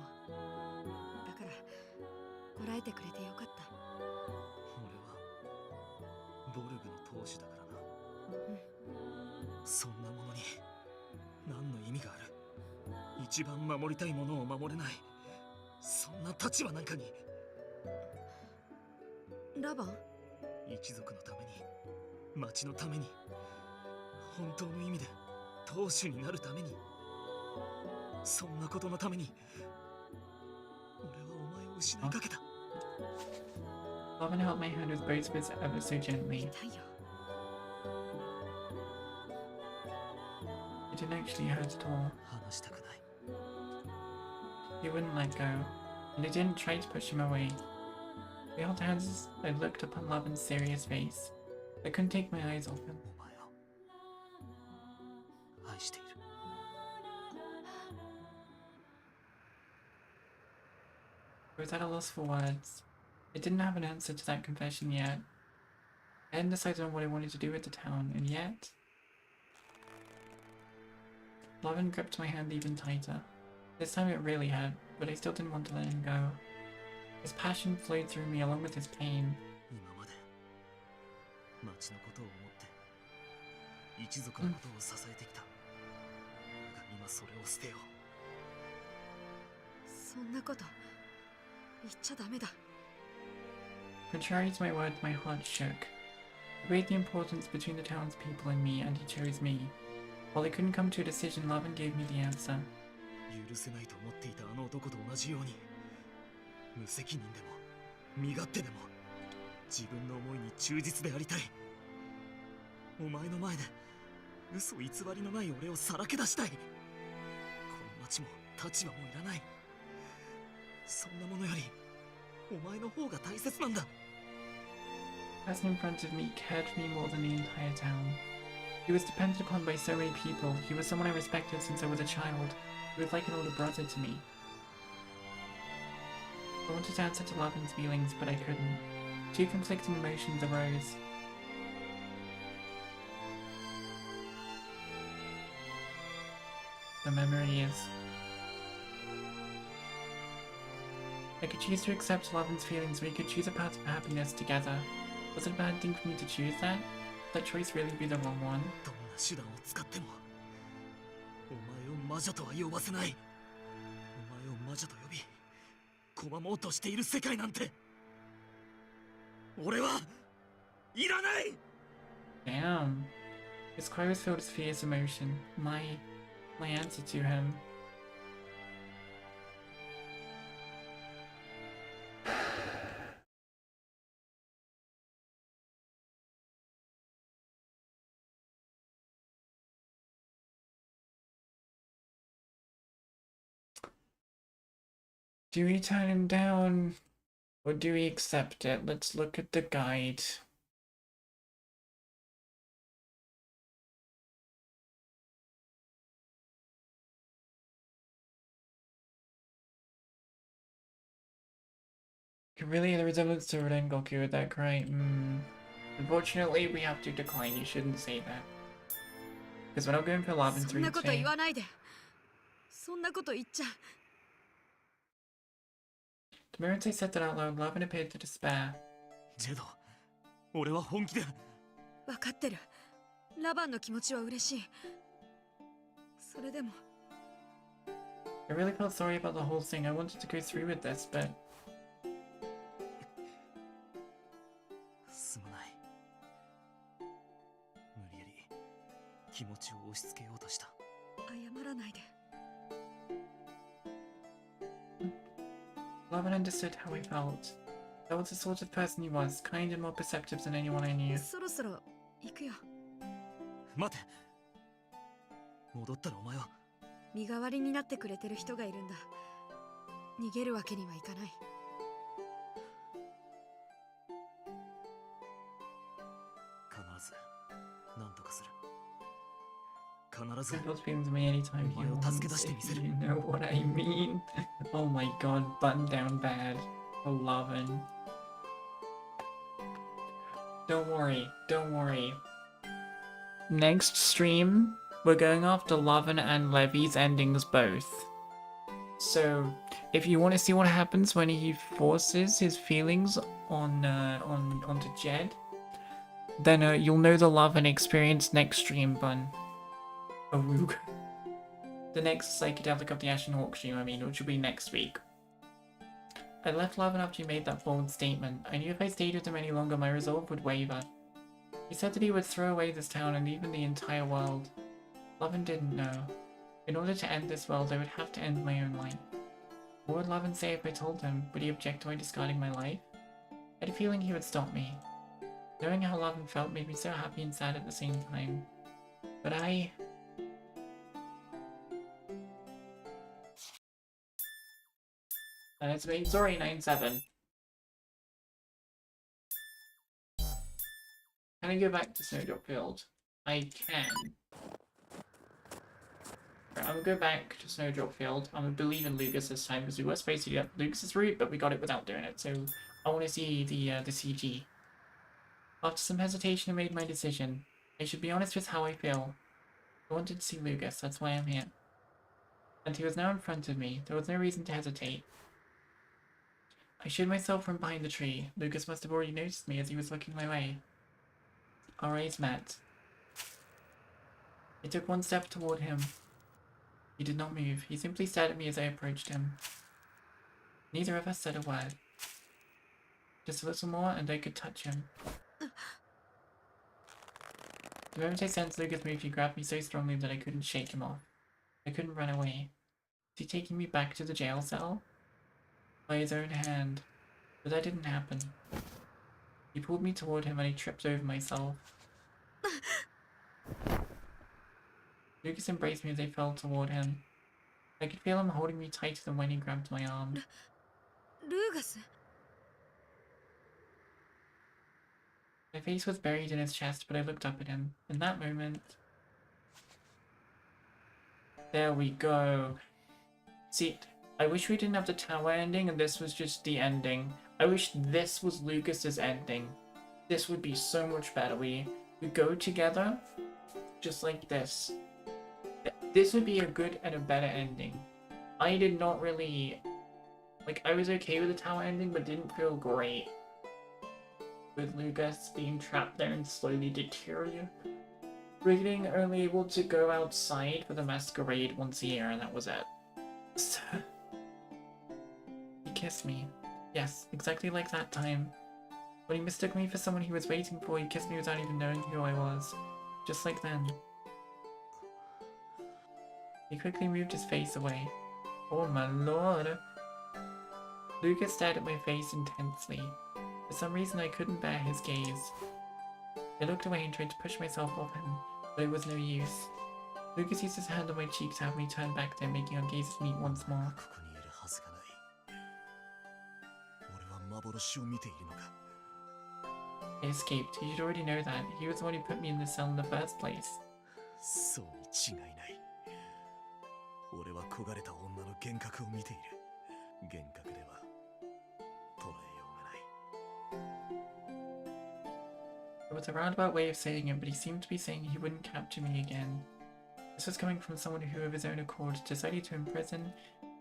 だから、こらえてくれてよかった。俺はボルグの当主だからな。そんなものに何の意味がある。一番守りたいものを守れない、そんな立場なんかに。ラバン、一族のために、町のために、本当の意味で当主になるために、そんなことのために俺はお前を失いかけた。 Lavin held my hand with both of his ever so gently. 痛いよ。 It didn't actually hurt at all. 話したくない。 He wouldn't let go, and I didn't try to push him away. We held hands as I looked upon Lavin's serious face. I couldn't take my eyes off him. お前を愛している。 I was at a loss for words. I didn't have an answer to that confession yet. I hadn't decided on what I wanted to do with the town, and yet... Lavin gripped my hand even tighter. This time it really hurt, but I still didn't want to let him go. His passion flowed through me along with his pain. 今まで町のことを思って一族のことを支えてきた。だが今それを捨てよう。そんなこと言っちゃダメだ。 Contrary to my words, my heart shook. I weighed the importance between the townspeople and me, and he chose me. While I couldn't come to a decision, Lavin gave me the answer. 許せないと思っていたあの男と同じように、無責任でも身勝手でも自分の思いに忠実でありたい。お前の前で嘘偽りのない俺をさらけ出したい。この町も立場もいらない。そんなものよりお前の方が大切なんだ。 The person in front of me cared for me more than the entire town. He was depended upon by so many people. He was someone I respected since I was a child. He was like an older brother to me. I wanted to answer to Lavin's feelings, but I couldn't. Two conflicting emotions arose. The memory is... I could choose to accept Lavin's feelings, or we could choose a path of happiness together. Was it a bad thing for me to choose that? Would that choice really be the wrong one? どんな手段を使ってもお前を魔女とは呼ばせない。お前を魔女と呼び拒もうとしている世界なんて俺はいらない。 Damn. His cry was filled with fierce emotion. My answer to him. Do we turn him down or do we accept it? Let's look at the guide. Really, the resemblance to Rengoku with that cry? Unfortunately, we have to decline. You shouldn't say that. Because we're not going for Lavin そんな 3こと言 today. わないで。そんなこと言っちゃ。 The moment I said that out loud, Lavin appeared to despair. ジェド、俺は本気で。分かってる。ラバンの気持ちは嬉しい。それでも。 I really felt sorry about the whole thing. I wanted to go through with this, but... すまない。無理やり気持ちを押し付けようとした。謝らないで。 Lavin understood how I felt. That was the sort of person he was, kind and more perceptive than anyone I knew. そろそろ行くよ。待て。戻ったらお前は。身代わりになってくれてる人がいるんだ。逃げるわけにはいかない。必ず何とかする。必ず Feel those feelings of me anytime you お前を want, 助け出してみせる。 if you know what I mean. Oh my god, button down bad. Oh, Lavin. Don't worry, don't worry. Next stream, we're going after Lavin and Levy's endings both. So, if you want to see what happens when he forces his feelings onto Jed, then you'll know the love and experience next stream, Bun. Arug. The next Psychedelic of the Ashen Hawk stream, which will be next week. I left Lavin after he made that bold statement. I knew if I stayed with him any longer, my resolve would waver. He said that he would throw away this town and even the entire world. Lavin didn't know. In order to end this world, I would have to end my own life. What would Lavin say if I told him? Would he object to my discarding my life? I had a feeling he would stop me. Knowing how Lavin felt made me so happy and sad at the same time. But it's me, sorry, 9-7. Can I go back to Snowdrop Field? I can. Right, I'm gonna go back to Snowdrop Field. I'm gonna believe in Lucas this time because we were supposed to get Lucas's route, but we got it without doing it. So I want to see the CG. After some hesitation, I made my decision. I should be honest with how I feel. I wanted to see Lucas. That's why I'm here. And he was now in front of me. There was no reason to hesitate. I showed myself from behind the tree. Lucas must have already noticed me as he was looking my way. Our eyes met. I took one step toward him. He did not move. He simply stared at me as I approached him. Neither of us said a word. Just a little more and I could touch him. The moment I sensed Lucas move, he grabbed me so strongly that I couldn't shake him off. I couldn't run away. Was he taking me back to the jail cell? By his own hand. But that didn't happen. He pulled me toward him and I tripped over myself. Lucas embraced me as I fell toward him. I could feel him holding me tighter than when he grabbed my arm. Lucas? My face was buried in his chest, but I looked up at him. In that moment... There we go. See, I wish we didn't have the tower ending and this was just the ending. I wish this was Lucas's ending. This would be so much better. We go together, just like this. This would be a good and a better ending. I did not really... Like, I was okay with the tower ending, but didn't feel great with Lucas being trapped there and slowly deteriorating. Being only able to go outside for the masquerade once a year, and that was it. So, he kissed me. Yes, exactly like that time. When he mistook me for someone he was waiting for, he kissed me without even knowing who I was. Just like then. He quickly moved his face away. Oh my lord. Lucas stared at my face intensely. For some reason I couldn't bear his gaze. I looked away and tried to push myself off him, but it was no use. Lucas used his hand on my cheek to have me turn back there, making our gazes meet once more. ここにいるはずがない。俺は幻を見ているのか。 I escaped. You should already know that. He was the one who put me in the cell in the first place. そうに違いない。俺は焦がれた女の幻覚を見ている。幻覚では捉えようがない。 It was a roundabout way of saying it, but he seemed to be saying he wouldn't capture me again. This was coming from someone who, of his own accord, decided to imprison,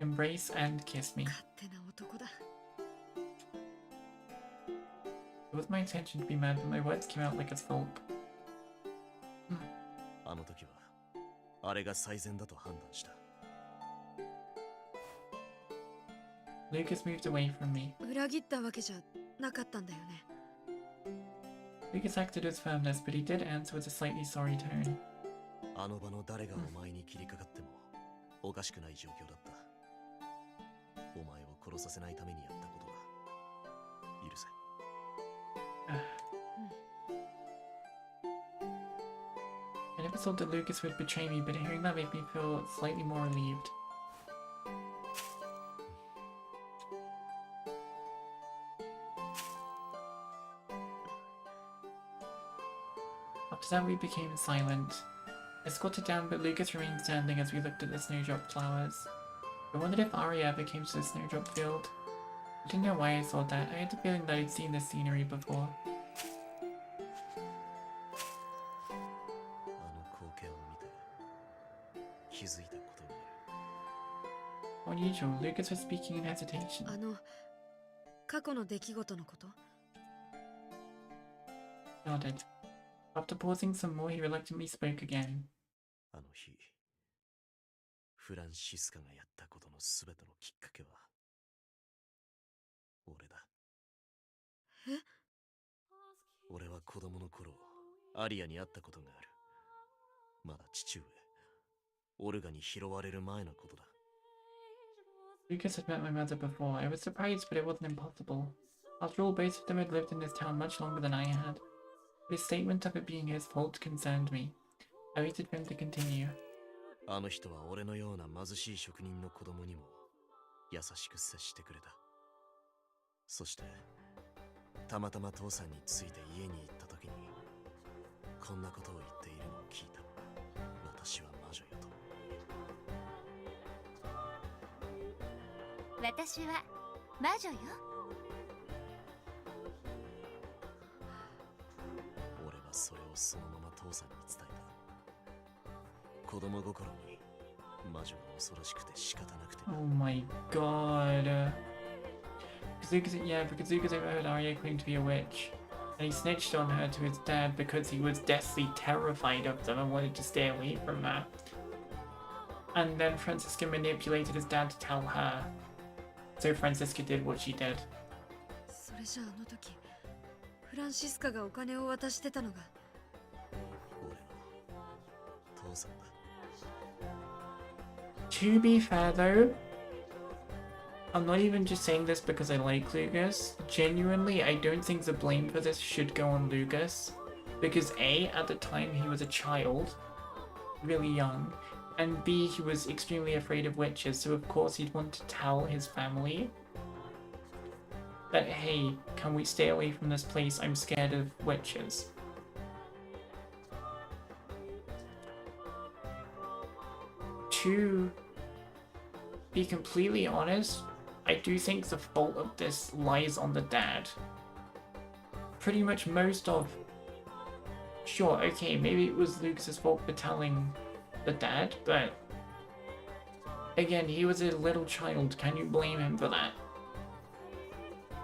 embrace, and kiss me. 勝手な男だ。 It was my intention to be mad, but my words came out like a sulk. あの時はあれが最善だと判断した。 Lucas moved away from me. 裏切ったわけじゃなかったんだよね。 Lucas acted with firmness, but he did answer with a slightly sorry tone. あの場の誰がお前に切りかかってもおかしくない状況だった。お前を殺させないためにやったことは許せ。 I never thought that Lucas would betray me, but hearing that made me feel slightly more relieved. After that we became silent. I squatted down, but Lucas remained standing as we looked at the snowdrop flowers. I wondered if Arya ever came to the snowdrop field. I didn't know why I thought that. I had the feeling that I'd seen this scenery before. あの光景を見て気づいたことがある。 Unusual, Lucas was speaking in hesitation. 過去の出来事のこと？ Nodded. After pausing some more, he reluctantly spoke again. あの日、フランシスカがやったことのすべてのきっかけは、俺だ。え？俺は子供の頃、アリアに会ったことがある。まだ父上、オルガに拾われる前のことだ。Lucas had met my mother before. I was surprised, but it wasn't impossible. After all, both of them had lived in this town much longer than I had. But his statement of it being his fault concerned me. I waited for him to continue. あの人は俺のような貧しい職人の子供にも優しく接してくれた。そして、たまたま父さんについて家に行った時に、こんなことを言っているのを聞いた。私は魔女よと。私は魔女よ。俺はそれをそのまま父さんに伝えた。子供心に魔女が恐ろしくて仕方なくて。Oh my god. Because Lucas overheard Arya claim to be a witch. And he snitched on her to his dad because he was deathly terrified of them and wanted to stay away from her. And then Francisca manipulated his dad to tell her. So Francisca did what she did. それじゃあの時フランシスカがお金を渡してたのが俺の父さんだ。To be fair though, I'm not even just saying this because I like Lucas. Genuinely, I don't think the blame for this should go on Lucas. Because A, at the time he was a child, really young, and B, he was extremely afraid of witches, so of course he'd want to tell his family that, hey, can we stay away from this place? I'm scared of witches. To be completely honest, I do think the fault of this lies on the dad. Pretty much most of... Sure, okay, maybe it was Lucas's fault for telling the dad, but... Again, he was a little child, can you blame him for that?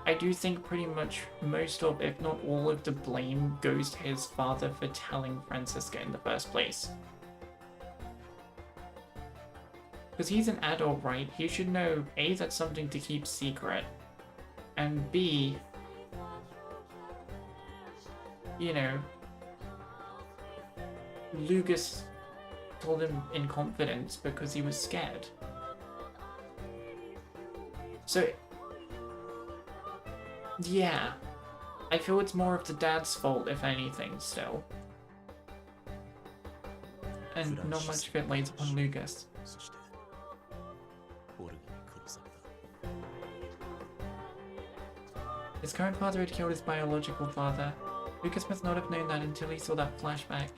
I do think pretty much most of, if not all of the blame goes to his father for telling Francisca in the first place. Because he's an adult, right? He should know, A, that's something to keep secret, and B, you know, Lucas told him in confidence because he was scared. So, yeah, I feel it's more of the dad's fault, if anything, still. And not much of it lays upon Lucas. そして、オルガに殺された。 His current father had killed his biological father. Lucas must not have known that until he saw that flashback.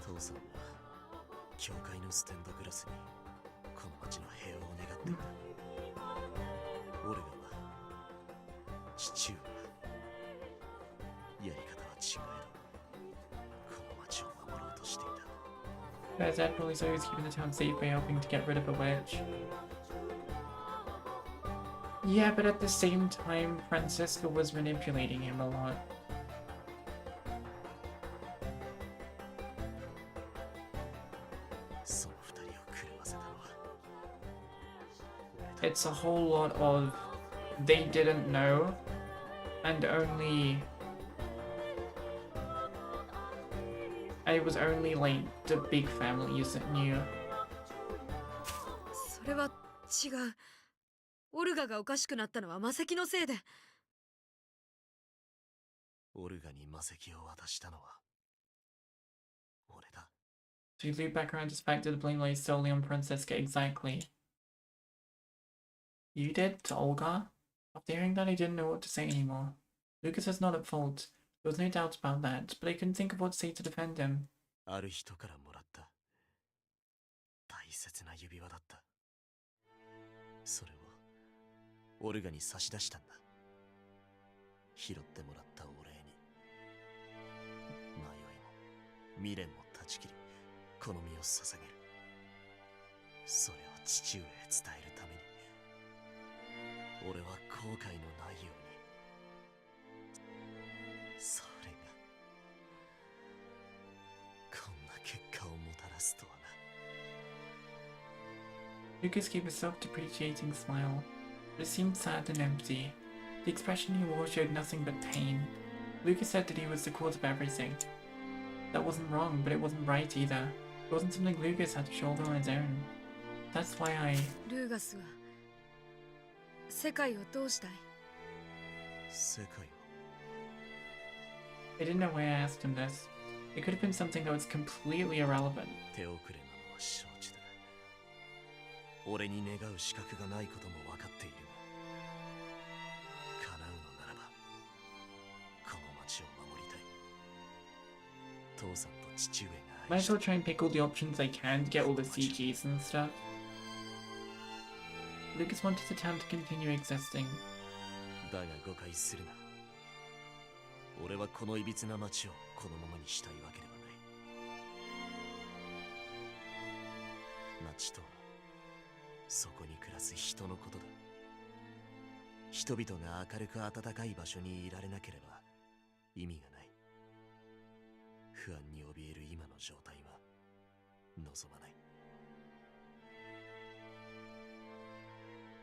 父さんは教会のステンドグラスにこの町の平和を願っていた。オルガは父上はやり方は違えどこの町を守ろうとしていた。 His dad probably saw he was keeping the town safe by helping to get rid of a witch. Yeah, but at the same time, Francisca was manipulating him a lot. その二人を狂わせたのは It's a whole lot of they didn't know, and only it was only like the big families that knew. それは違う。オルガがおかしくなったのは魔石のせいで。オルガに魔石を渡したのは俺だ。 To loop back around to the fact that the blame lays solely on Francesca, exactly. You did to Olga? After hearing that, I didn't know what to say anymore. Lucas was not at fault. There was no doubt about that, but I couldn't think of what to say to defend him. ある人からもらった大切な指輪だった。それをオルガに差し出したんだ。拾ってもらったお礼に。迷いも未練も断ち切り、この身を捧げる。それを父上へ伝えるために、俺は後悔のないように。それが Lucas gave a self-depreciating smile, but it seemed sad and empty. The expression he wore showed nothing but pain. Lucas said that he was the cause of everything. That wasn't wrong, but it wasn't right either. It wasn't something Lucas had to shoulder on his own. That's why I... ルーガスは世界をどうしたい？世界は I didn't know why I asked him this. It could have been something that was completely irrelevant. 手遅れなのは承知だ。俺に願う資格がないことも分かっているが、叶うのならばこの町を守りたい。父さんと父上が Might as well try and pick all the options I can to get all the CGs and stuff. Lucas wanted the town to continue existing. だが誤解するな。俺はこのいびつな町をこのままにしたいわけではない。町とはそこに暮らす人のことだ。人々が明るく温かい場所にいられなければ意味がない。不安に怯える今の状態は望まない。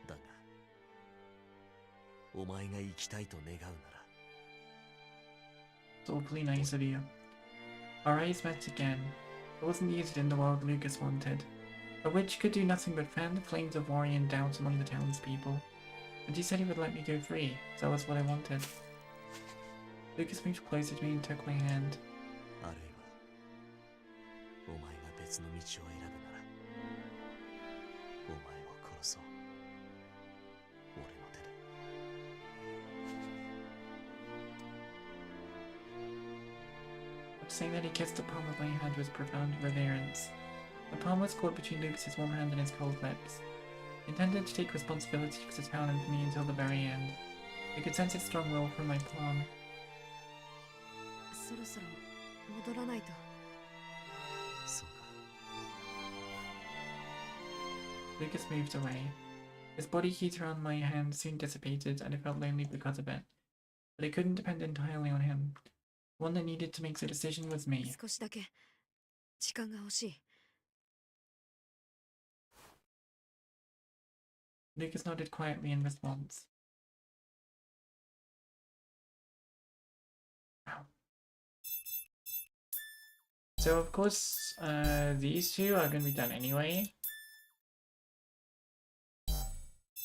だがお前が生きたいと願うなら It's awfully nice of you. Our eyes met again. It wasn't needed in the world Lucas wanted. A witch could do nothing but fan the flames of worry and doubt among the townspeople. And he said he would let me go free, so that was what I wanted. Lucas moved closer to me and took my hand. あるいはお前が別の道を選ぶならお前を殺そう。俺の手で。But saying that he kissed the palm of my hand was profound reverence. The palm was caught between Lucas's warm hand and his cold lips. He intended to take responsibility for the town and for me until the very end. I could sense his strong will from my palm. そろそろ戻らないと。そうか。 Lucas moved away. His body heat around my hand soon dissipated, and I felt lonely because of it. But I couldn't depend entirely on him. The one that needed to make the decision was me. 少しだけ時間が欲しい。Lucas nodded quietly in response. Wow. So of course, these two are going to be done anyway.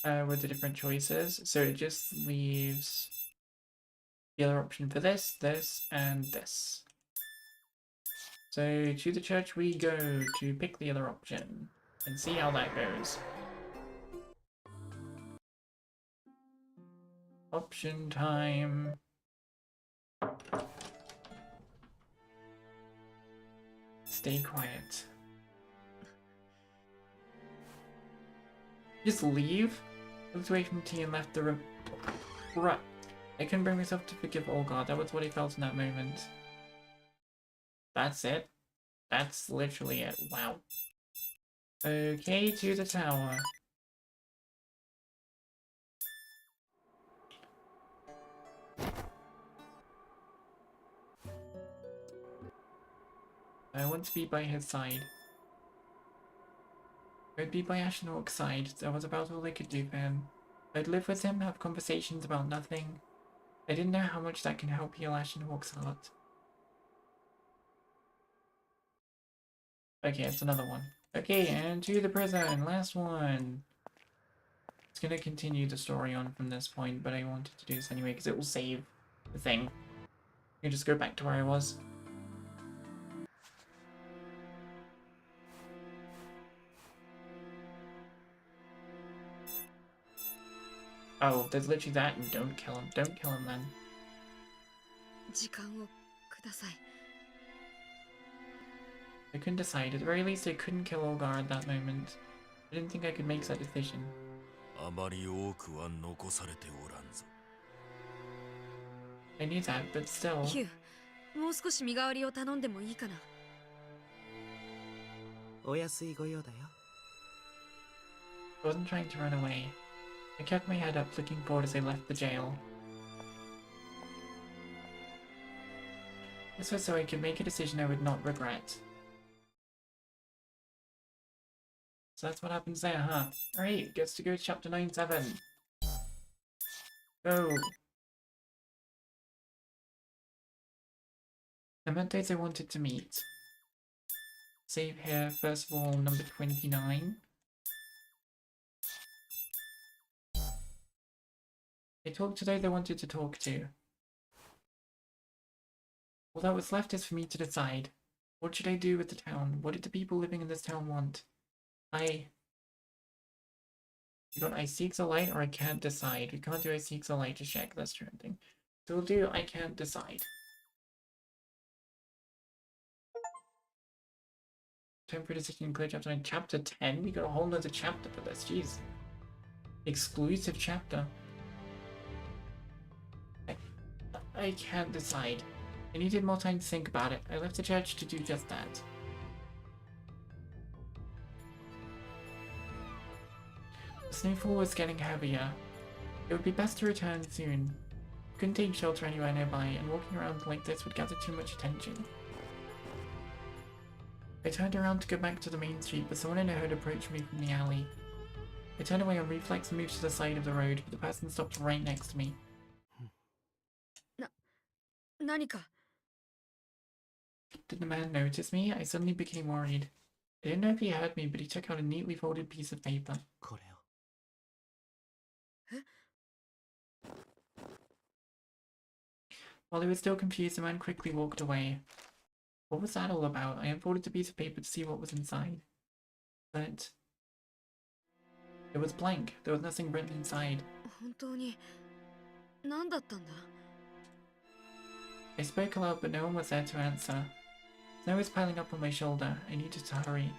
With the different choices, so it just leaves the other option for this, and this. So to the church we go to pick the other option and see how that goes. Option time. Stay quiet. Just leave? I looked away from tea and left the room. Right. I couldn't bring myself to forgive Olga. That was what I felt in that moment. That's it. That's literally it. Wow. Okay, to the tower. I want to be by his side. I'd be by Ashen Hawk's side. That was about all I could do for him. I'd live with him, have conversations about nothing. I didn't know how much that can help heal Ashen Hawk's heart. Okay, it's another one. Okay, and to the prison. Last one. It's gonna continue the story on from this point, but I wanted to do this anyway because it will save the thing. I can just go back to where I was. Oh, there's literally that, and don't kill him. Don't kill him then. 時間をください。 I couldn't decide. At the very least, I couldn't kill Olgar at that moment. I didn't think I could make that decision. あまり多くは残されておらんぞ。 I knew that, but still. ヒュー、もう少し身代わりを頼んでもいいかな。お安いご用だよ。 I wasn't trying to run away. I kept my head up, looking forward as I left the jail. This was so I could make a decision I would not regret. So that's what happens there, huh? Alright, gets to go to chapter 9-7. Go! The mentos I wanted to meet. Save here, first of all, number 29. They talked to those they wanted to talk to. All that was left is for me to decide. What should I do with the town? What did the people living in this town want? You got I seeks a light or I can't decide. We can't do I seeks a light to check, that's true thing. So we'll do I can't decide. Time for decision clear chapter 9. Chapter 10? We got a whole nother chapter for this, jeez. Exclusive chapter. I can't decide. I needed more time to think about it. I left the church to do just that. The snowfall was getting heavier. It would be best to return soon. Couldn't take shelter anywhere nearby, and walking around like this would gather too much attention. I turned around to go back to the main street, but someone in a hood approached me from the alley. I turned away on reflex and moved to the side of the road, but the person stopped right next to me. Nanika. Did the man notice me? I suddenly became worried. I didn't know if he heard me, but he took out a neatly folded piece of paper. While I was still confused, the man quickly walked away. What was that all about? I unfolded the piece of paper to see what was inside. But it was blank. There was nothing written inside. I spoke aloud, but no one was there to answer. Snow was piling up on my shoulder. I needed to hurry.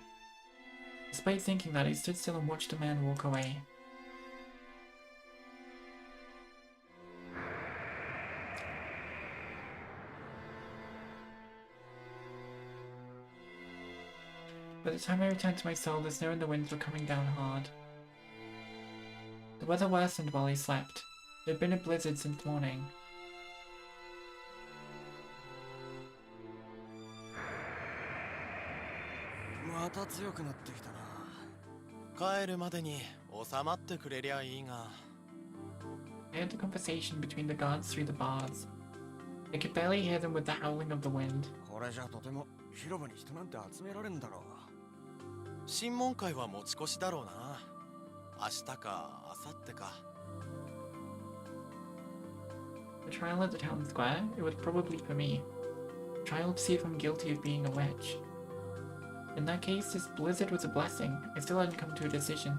Despite thinking that, I stood still and watched a man walk away. By the time I returned to my cell, the snow and the winds were coming down hard. The weather worsened while I slept. There had been a blizzard since morning. I heard the conversation between the guards through the bars. I could barely hear them with the howling of the wind. The trial at the town square? It was probably for me. A trial to see if I'm guilty of being a witch. In that case, this blizzard was a blessing. I still hadn't come to a decision.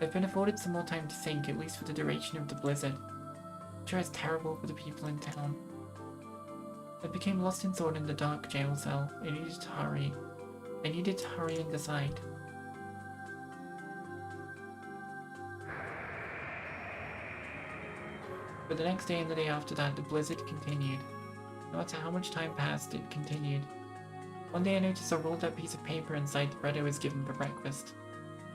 I've been afforded some more time to think, at least for the duration of the blizzard. I'm sure it's terrible for the people in town. I became lost in thought in the dark jail cell. I needed to hurry. I needed to hurry and decide. But the next day and the day after that, the blizzard continued. No matter how much time passed, it continued. One day I noticed a rolled up piece of paper inside the bread I was given for breakfast.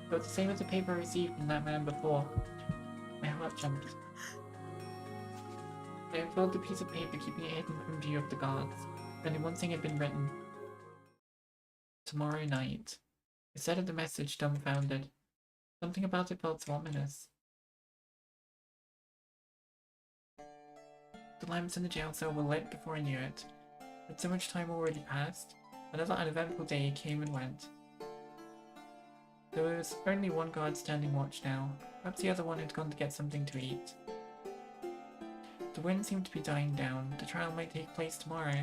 It was the same as the paper I received from that man before. My heart jumped. I unfolded the piece of paper, keeping it hidden from view of the guards. Only one thing had been written. Tomorrow night. I stared at the message, dumbfounded. Something about it felt so ominous. The lamps in the jail cell were lit before I knew it. But so much time already passed. Another uneventful day came and went. There was only one guard standing watch now. Perhaps the other one had gone to get something to eat. The wind seemed to be dying down. The trial might take place tomorrow.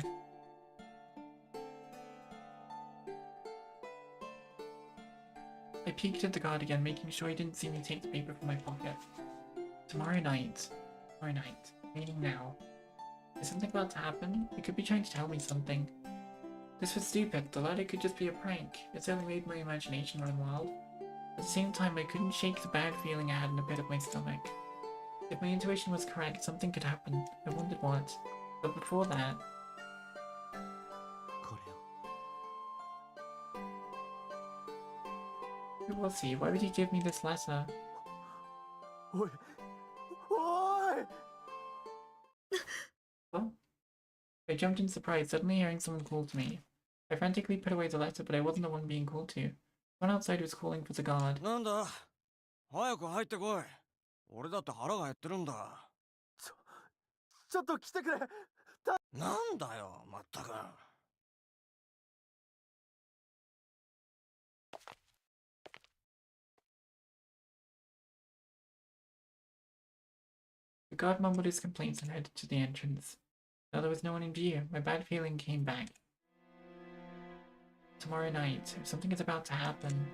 I peeked at the guard again, making sure he didn't see me take the paper from my pocket. Tomorrow night. Tomorrow night. Meaning now. Is something about to happen? He could be trying to tell me something. This was stupid. The letter could just be a prank. It certainly made my imagination run wild. At the same time, I couldn't shake the bad feeling I had in a pit of my stomach. If my intuition was correct, something could happen. I wondered what. But before that... Who was he? Why would he give me this letter? Well, I jumped in surprise, suddenly hearing someone call to me. I frantically put away the letter, but I wasn't the one being called to. One outside was calling for the guard. なんだ早く入ってこい。俺だって腹が減ってるんだ。ちょっと来てくれ。なんだよ、まったく。The guard mumbled his complaints and headed to the entrance. Now there was no one in view. My bad feeling came back. Tomorrow night, if something is about to happen.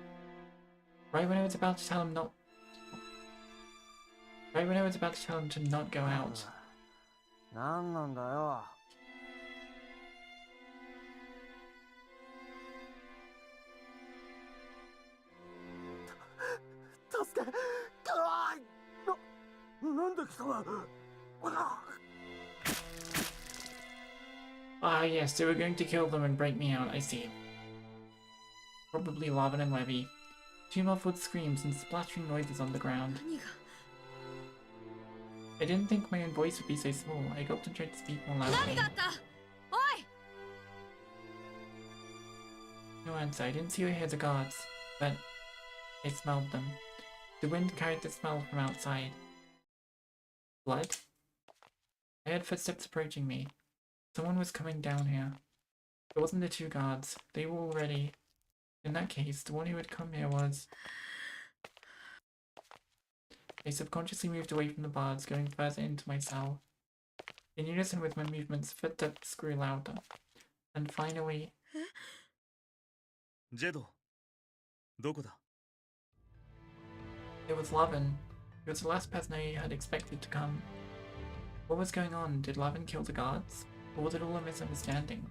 Right when I was about to tell him not to not go out. なんなんだよ。助け。なんで貴様。Ah, yes, they were going to kill them and break me out, I see. Probably Lavin and Levy. Two muffled screams and splattering noises on the ground. 何が I didn't think my own voice would be so small. I gulped and tried to speak more 何 loudly. があった？おい！ No answer. I didn't see or hear the guards, but I smelled them. The wind carried the smell from outside. Blood? I heard footsteps approaching me. Someone was coming down here. It wasn't the two guards. They were all ready. In that case, the one who had come here was... I subconsciously moved away from the bars, going further into my cell. In unison with my movements, footsteps grew louder. And finally... ジェド、どこだ？ It was Lavin. He was the last person I had expected to come. What was going on? Did Lavin kill the guards? Or was it all a misunderstanding?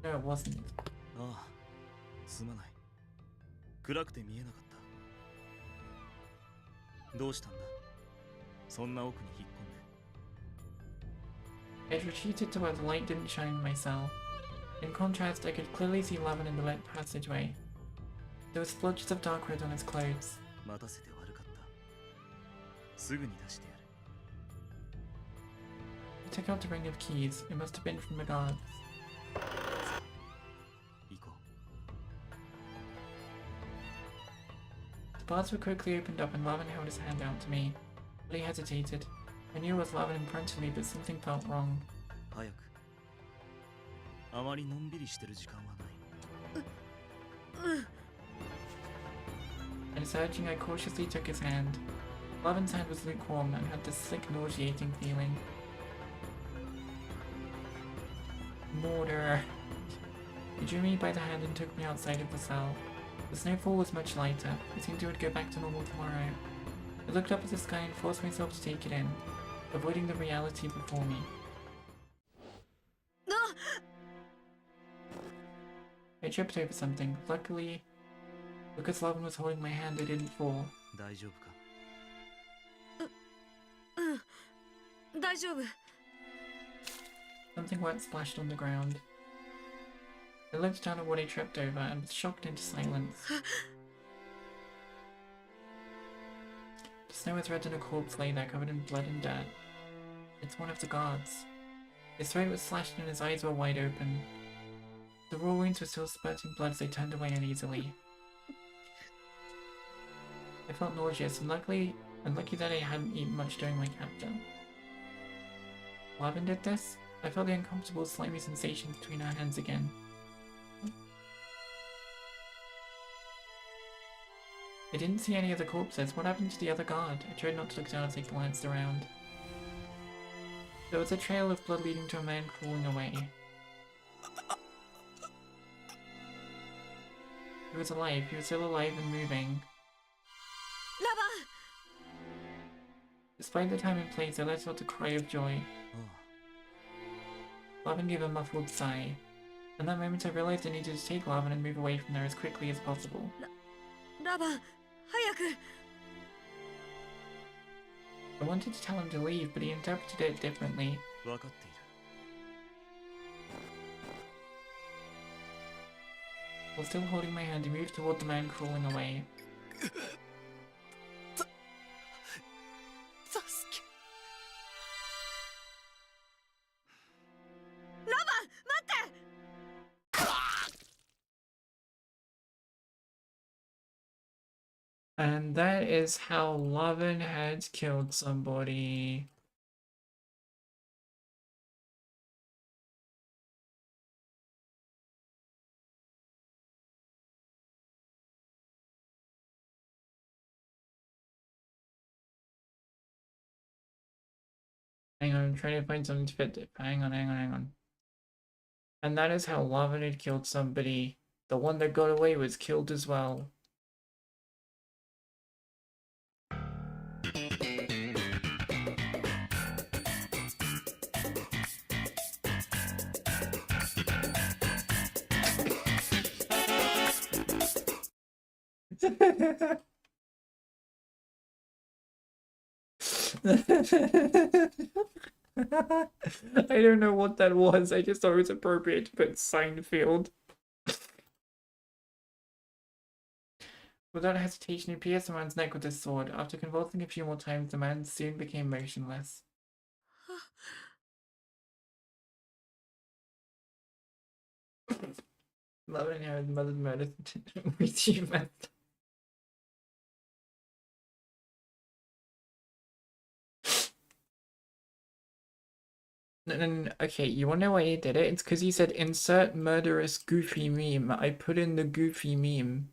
No, it wasn't. ああ、すまない。暗くて見えなかった。どうしたんだ？そんな奥に引っ込んで。 I had retreated to where the light didn't shine in my cell. In contrast, I could clearly see Lavin in the lit passageway. There were splotches of dark red on his clothes. 待たせて悪かった。すぐに出してやる。 I took out a ring of keys. It must have been from the guards. 行こ The bars were quickly opened up and Lavin held his hand out to me. But he hesitated. I knew it was Lavin in front of me, but something felt wrong. う。早く。あまりのんびりしてる時間はない。And surging, I cautiously took his hand. Lavin's hand was lukewarm and had this sick, nauseating feeling. Mortar. He drew me by the hand and took me outside of the cell. The snowfall was much lighter. It seemed it would go back to normal tomorrow. I looked up at the sky and forced myself to take it in, avoiding the reality before me. I tripped over something. Luckily, because Lavin was holding my hand, I didn't fall. 大丈夫か？うん、大丈夫。 Something wet splashed on the ground. I looked down at what I tripped over and was shocked into silence. The snow was red and a corpse lay there covered in blood and dirt. It's one of the guards. His throat was slashed and his eyes were wide open. The raw wounds were still spurting blood as I turned away uneasily. I felt nauseous and lucky that I hadn't eaten much during my capture. Lavin did this? I felt the uncomfortable, slimy sensation between our hands again. I didn't see any other corpses. What happened to the other guard? I tried not to look down as I glanced around. There was a trail of blood leading to a man crawling away. He was alive. He was still alive and moving. ラバン！ Despite the time and place, I let out a cry of joy. ああ。 Lavin gave a muffled sigh. In that moment I realized I needed to take Lavin and move away from there as quickly as possible. ラバン、早く！ I wanted to tell him to leave, but he interpreted it differently. 分かっている。 While still holding my hand, he moved toward the man crawling away. And that is how Lovin had killed somebody. Hang on, I'm trying to find something to fit it. Hang on. And that is how Lovin had killed somebody. The one that got away was killed as well. I don't know what that was. I just thought it was appropriate to put Seinfeld. Without hesitation, he pierced the man's neck with his sword. After convulsing a few more times, the man soon became motionless. Love and Harry's mother's murder. Achievement. No, okay, you wanna know why he did it? It's because he said insert murderous goofy meme. I put in the goofy meme.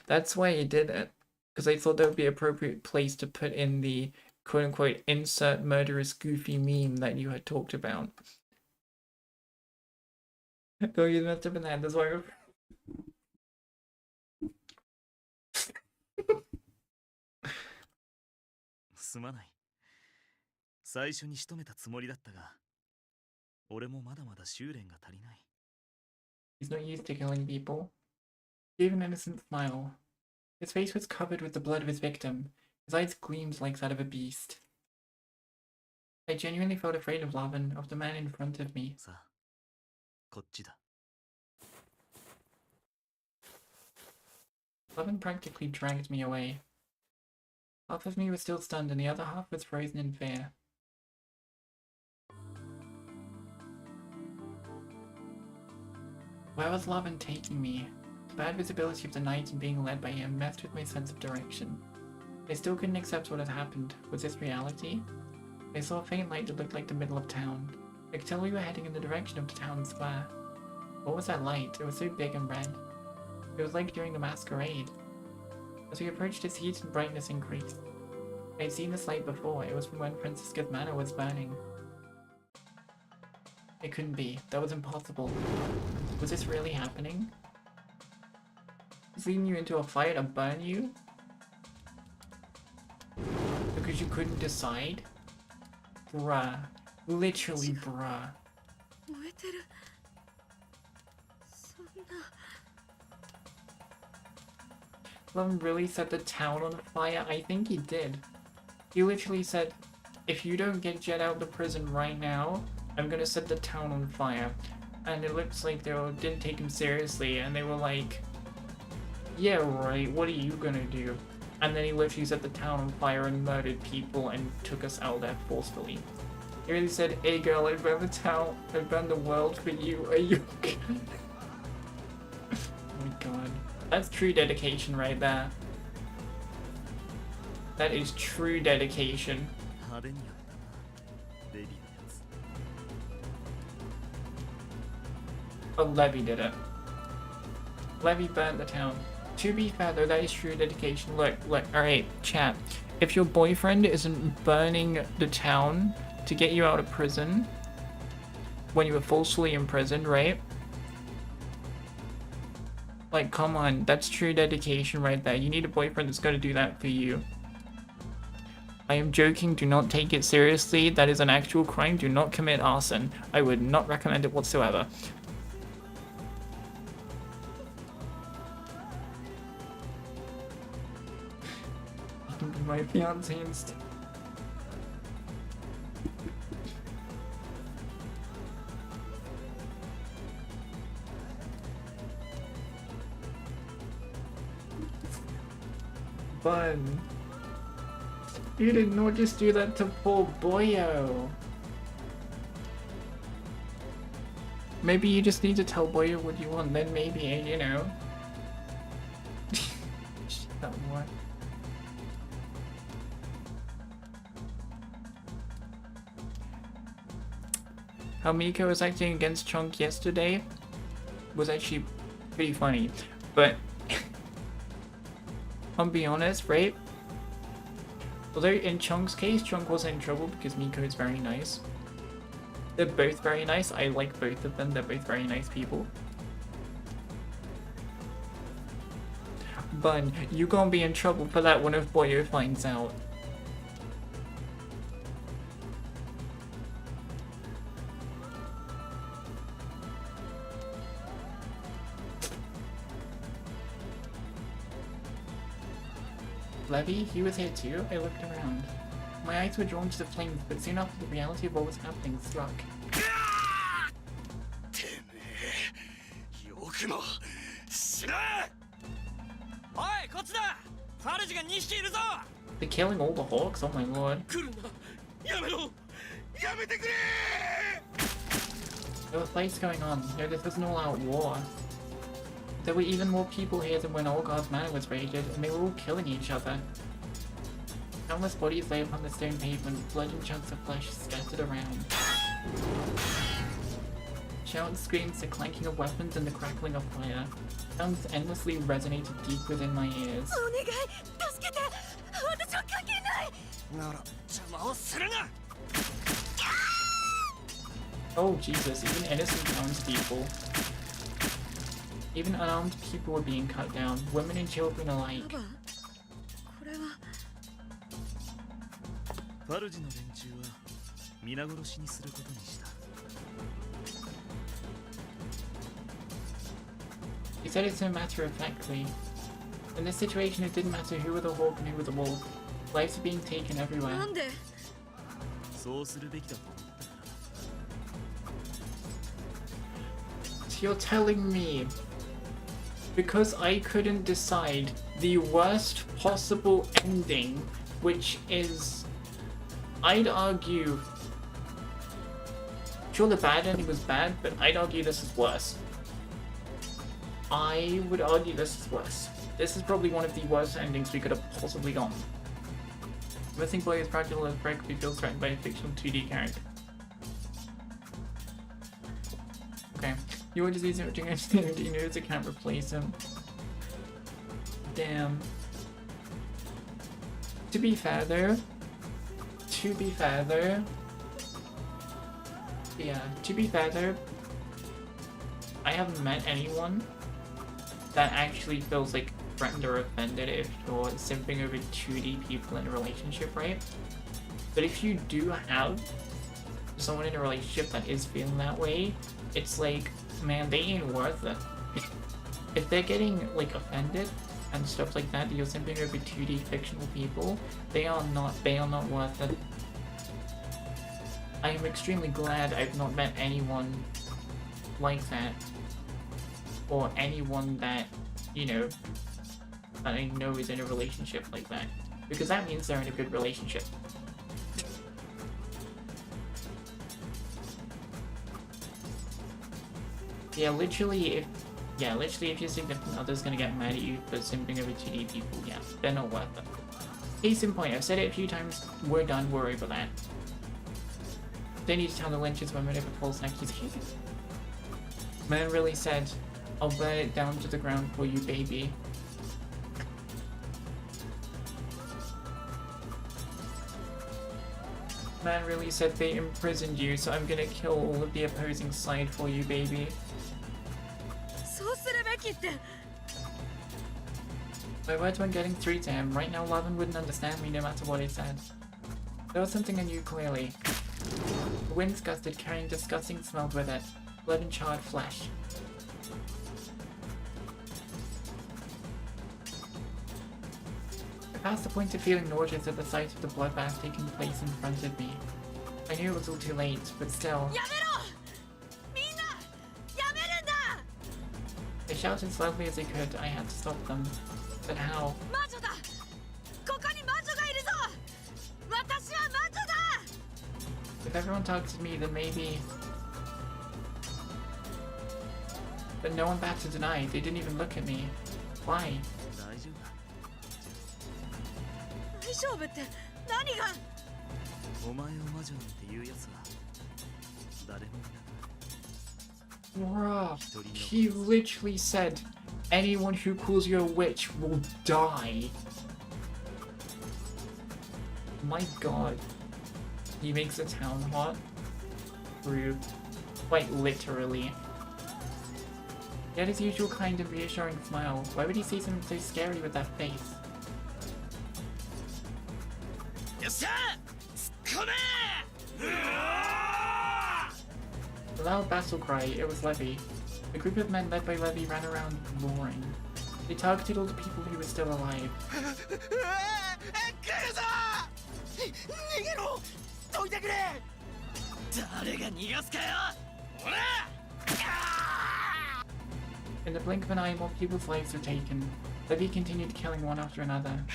That's why he did it. Because I thought that would be an appropriate place to put in the quote-unquote insert murderous goofy meme that you had talked about. Oh, you messed up in that, that's why すまない。最初に仕留めたつもりだったが、俺もまだまだ修練が足りない。 He's not used to killing people. He gave an innocent smile. His face was covered with the blood of his victim. His eyes gleamed like that of a beast. I genuinely felt afraid of Lavin, of the man in front of me. さあ、こっちだ。 Lavin practically dragged me away. Half of me was still stunned and the other half was frozen in fear. Where was Lavin taking me? The bad visibility of the night and being led by him messed with my sense of direction. I still couldn't accept what had happened. Was this reality? I saw a faint light that looked like the middle of town. I could tell we were heading in the direction of the town square. What was that light? It was so big and red. It was like during the masquerade. As we approached, its heat and brightness increased. I had seen this light before. It was from when Francisca's manor was burning. It couldn't be. That was impossible. Was this really happening? It's leading you into a fire to burn you? Because you couldn't decide? Bruh. Literally, bruh. 燃えてる。そんな。 Lum really set the town on fire? I think he did. He literally said, if you don't get Jet out of the prison right now, I'm gonna set the town on fire. And it looks like they didn't take him seriously, and they were like, yeah, right, what are you gonna do? And then he literally set the town on fire and murdered people and took us out there forcefully. He really said, hey girl, I burned the town, I burned the world for you, are you okay? Oh my god. That's true dedication right there. That is true dedication. 派手にやったな、レビのやつ。 Oh, Levy did it. Levy burnt the town. To be fair though, that is true dedication. Look, alright, chat. If your boyfriend isn't burning the town to get you out of prison, when you were falsely imprisoned, right? Like, come on, that's true dedication right there. You need a boyfriend that's gonna do that for you. I am joking, do not take it seriously. That is an actual crime. Do not commit arson. I would not recommend it whatsoever. You can be my fiancé instead. Fun. You did not just do that to poor Boyo. Maybe you just need to tell Boyo what you want, then maybe, you know. Shut up, how Miko was acting against Chunk yesterday was actually pretty funny. But I'll be honest, right? Although in Chunk's case, Chunk wasn't in trouble because Miko is very nice. They're both very nice. I like both of them. They're both very nice people. Bun, you gonna be in trouble for that one if Boyo finds out. Levy, he was here too. I looked around. My eyes were drawn to the flames, but soon after the reality of what was happening struck. They're killing all the hawks? Oh my lord. There were fights going on. No, this was an all-out war. There were even more people here than when Olgar's manor was raided, and they were all killing each other. Countless bodies lay upon the stone pavement, blood and chunks of flesh scattered around. Shouts, screams, the clanking of weapons, and the crackling of fire. Sounds endlessly resonated deep within my ears. Oh Jesus, even innocent townspeople. Even unarmed people were being cut down, women and children alike. He said it so matter-of-factly. In this situation, it didn't matter who were the hawk and who were the wolf. Lives are being taken everywhere. So you're telling me, because I couldn't decide the worst possible ending, which is, I'd argue, sure the bad ending was bad, but I'd argue this is worse. I would argue this is worse. This is probably one of the worst endings we could have possibly gotten. Missing boy is practical as practically feels threatened by a fictional 2D character. Okay. Your disease and you knows it can't replace him. Damn. To be fair though, I haven't met anyone that actually feels like threatened or offended if you're simping over 2D people in a relationship, right? But if you do have someone in a relationship that is feeling that way, it's like, man, they ain't worth it. If they're getting like offended and stuff like that, you're simping over 2D fictional people, they are not worth it. I am extremely glad I've not met anyone like that, or anyone that, you know, that I know is in a relationship like that, because that means they're in a good relationship. Yeah, literally if your significant other's gonna get mad at you for simping over 2D people, yeah, they're not worth it. Case in point, I've said it a few times, we're done, we're over that. They need to tell the lynches women if it falls accusations. Man really said, I'll burn it down to the ground for you, baby. Man really said they imprisoned you, so I'm gonna kill all of the opposing side for you, baby. My words weren't getting through to him. Right now, Lavin wouldn't understand me no matter what I said. There was something I knew clearly. The winds gusted, carrying disgusting smells with it. Blood and charred flesh. I passed the point of feeling nauseous at the sight of the bloodbath taking place in front of me. I knew it was all too late, but still. They shouted as loudly as they could. I had to stop them. But how? If everyone targeted me, then maybe... But no one batted an eye. They didn't even look at me. Why? Bruh, he literally said, anyone who calls you a witch will die. My god. He makes the town hot. Rude. Quite literally. He had his usual kind and reassuring smile. Why would he say something so scary with that face? A loud battle cry, it was Levy. A group of men led by Levy ran around roaring. They targeted all the people who were still alive. In the blink of an eye, more people's lives were taken. Levy continued killing one after another.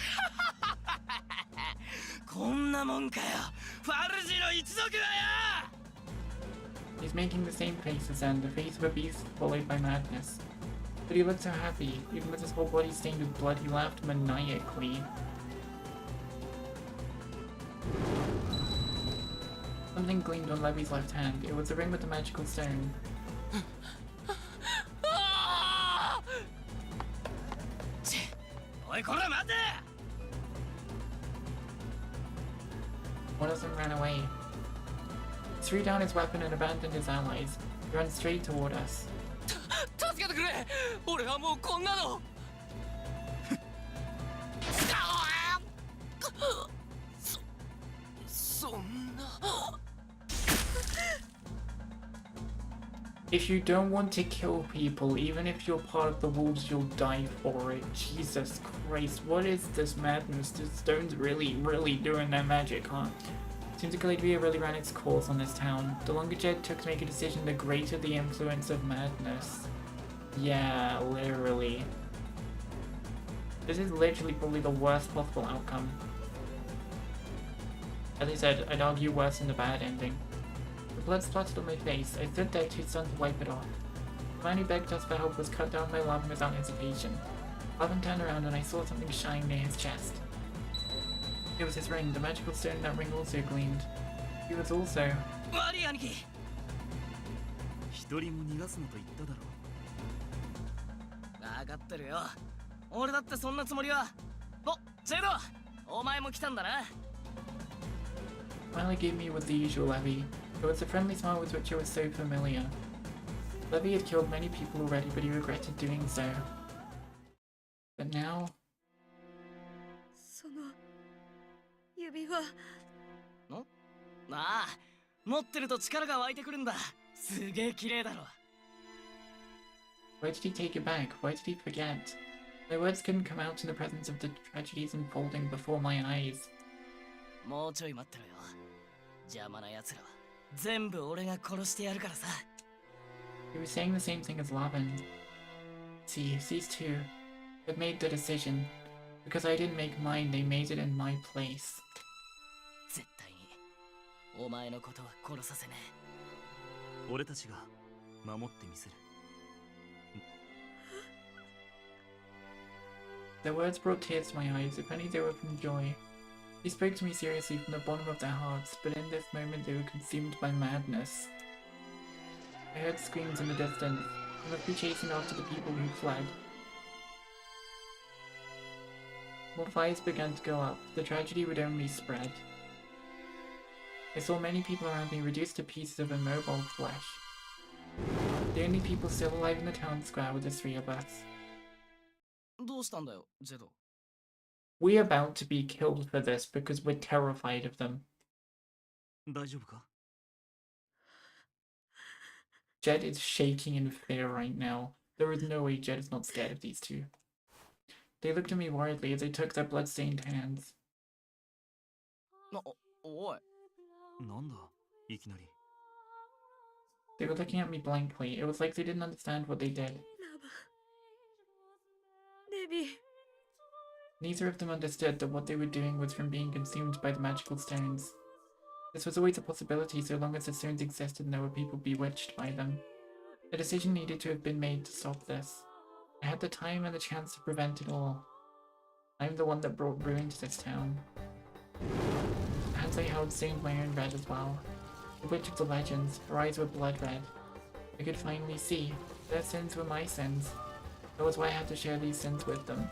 He's making the same face as then, the face of a beast followed by madness. But he looked so happy. Even with his whole body stained with blood, he laughed maniacally. Something gleamed on Levy's left hand. It was a ring with a magical stone. One of them ran away. He threw down his weapon and abandoned his allies. He ran straight toward us. If you don't want to kill people, even if you're part of the wolves, you'll die for it. Jesus Christ, what is this madness? The stone's really doing their magic, huh? Seems like Galactica really ran its course on this town. The longer Jed took to make a decision, the greater the influence of madness. Yeah, literally. This is literally probably the worst possible outcome. As I said, I'd argue worse than the bad ending. The blood splattered on my face. I stood there too stunned to wipe it off. The man who begged us for help was cut down by Lavin without hesitation. Lavin turned around and I saw something shine near his chest. It was his ring. The magical stone in that ring also gleamed. He was also... Smile he gave me was the usual Levy. It was the friendly smile with which I was so familiar. Levy had killed many people already, but he regretted doing so. But now... Why did he take it back? Why did he forget? My words couldn't come out in the presence of the tragedies unfolding before my eyes. He was saying the same thing as Lavin. See, these two had made the decision. Because I didn't make mine, they made it in my place. Their words brought tears to my eyes, if only they were from joy. They spoke to me seriously from the bottom of their hearts, but in this moment they were consumed by madness. I heard screams in the distance. They must be chasing after the people who fled. More fires began to go up. The tragedy would only spread. I saw many people around me reduced to pieces of immobile flesh. The only people still alive in the town square were the three of us. We're about to be killed for this because we're terrified of them. Jed is shaking in fear right now. There is no way Jed is not scared of these two. They looked at me worriedly as they took their blood-stained hands. They were looking at me blankly. It was like they didn't understand what they did. Neither of them understood that what they were doing was from being consumed by the magical stones. This was always a possibility so long as the stones existed and there were people bewitched by them. A decision needed to have been made to stop this. I had the time and the chance to prevent it all. I'm the one that brought ruin to this town. The hands I held stained my own red as well. The witch of the legends, her eyes were blood red. I could finally see. Their sins were my sins. That was why I had to share these sins with them.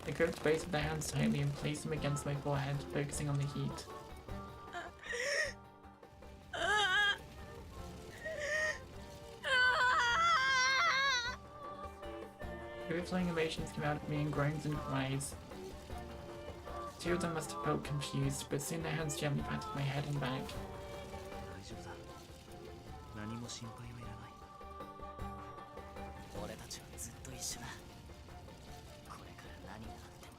I gripped both of their hands tightly and placed them against my forehead, focusing on the heat. Overflowing emotions came out of me in groans and cries. Two of them must have felt confused, but soon their hands gently patted my head and back. 大丈夫だ。何も心配はいらない。俺たちはずっと一緒だ。これから何があっても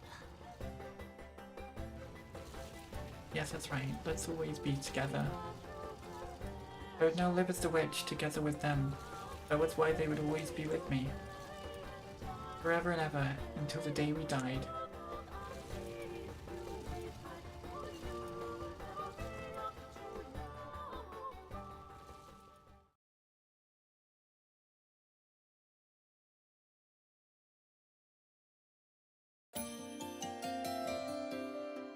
な。 Yes, that's right. Let's always be together. I would now live as the witch, together with them. That was why they would always be with me. Forever and ever, until the day we died.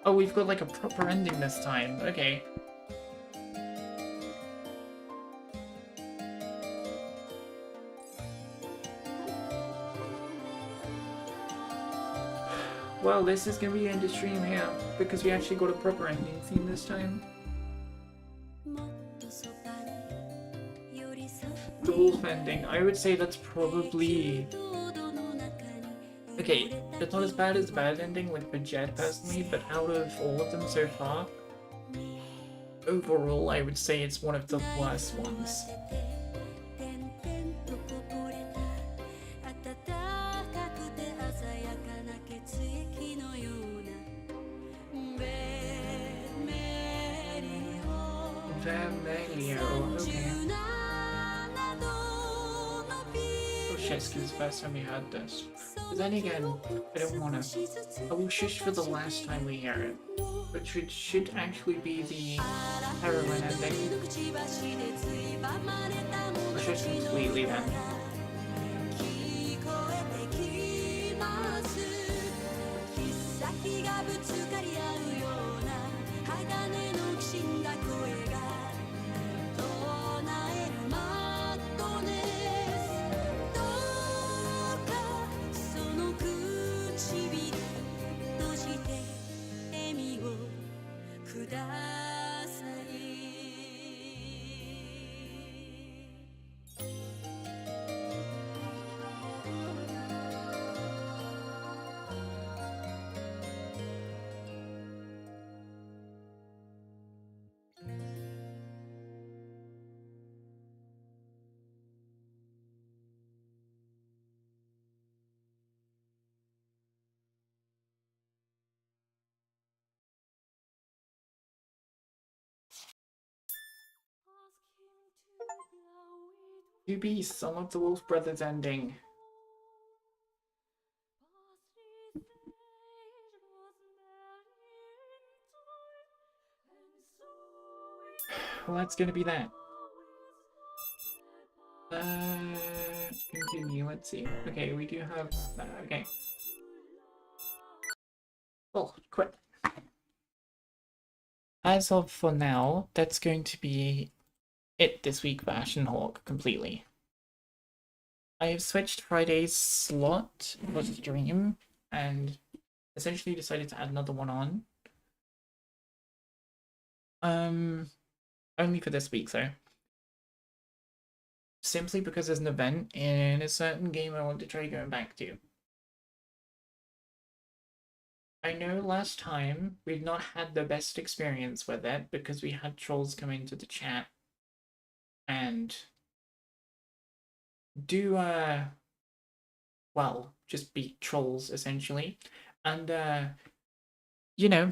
Oh, we've got like a proper ending this time. Okay. Well, this is gonna be the end of stream here because we actually got a proper ending scene this time. The wolf ending. I would say that's probably... Okay, it's not as bad as the bad ending with Bajet personally, but out of all of them so far, overall I would say it's one of the worst ones. Vermelio, okay. Oh shit, because it's the first time we heard this. But then again, I don't wanna. I will shush for the last time we hear it. Which should actually be the heroine ending. I'll shush completely then. Two Beasts, Song of the Wolf Brothers ending. Well, that's gonna be that. Continue, let's see. Okay, we do have that, okay. Oh, quit. As of for now, that's going to be it this week for Ashen Hawk completely. I have switched Friday's slot for the stream and essentially decided to add another one on. Only for this week though. Simply because there's an event in a certain game I want to try going back to. I know last time we've not had the best experience with it because we had trolls come into the chat and do well, just be trolls essentially. And you know,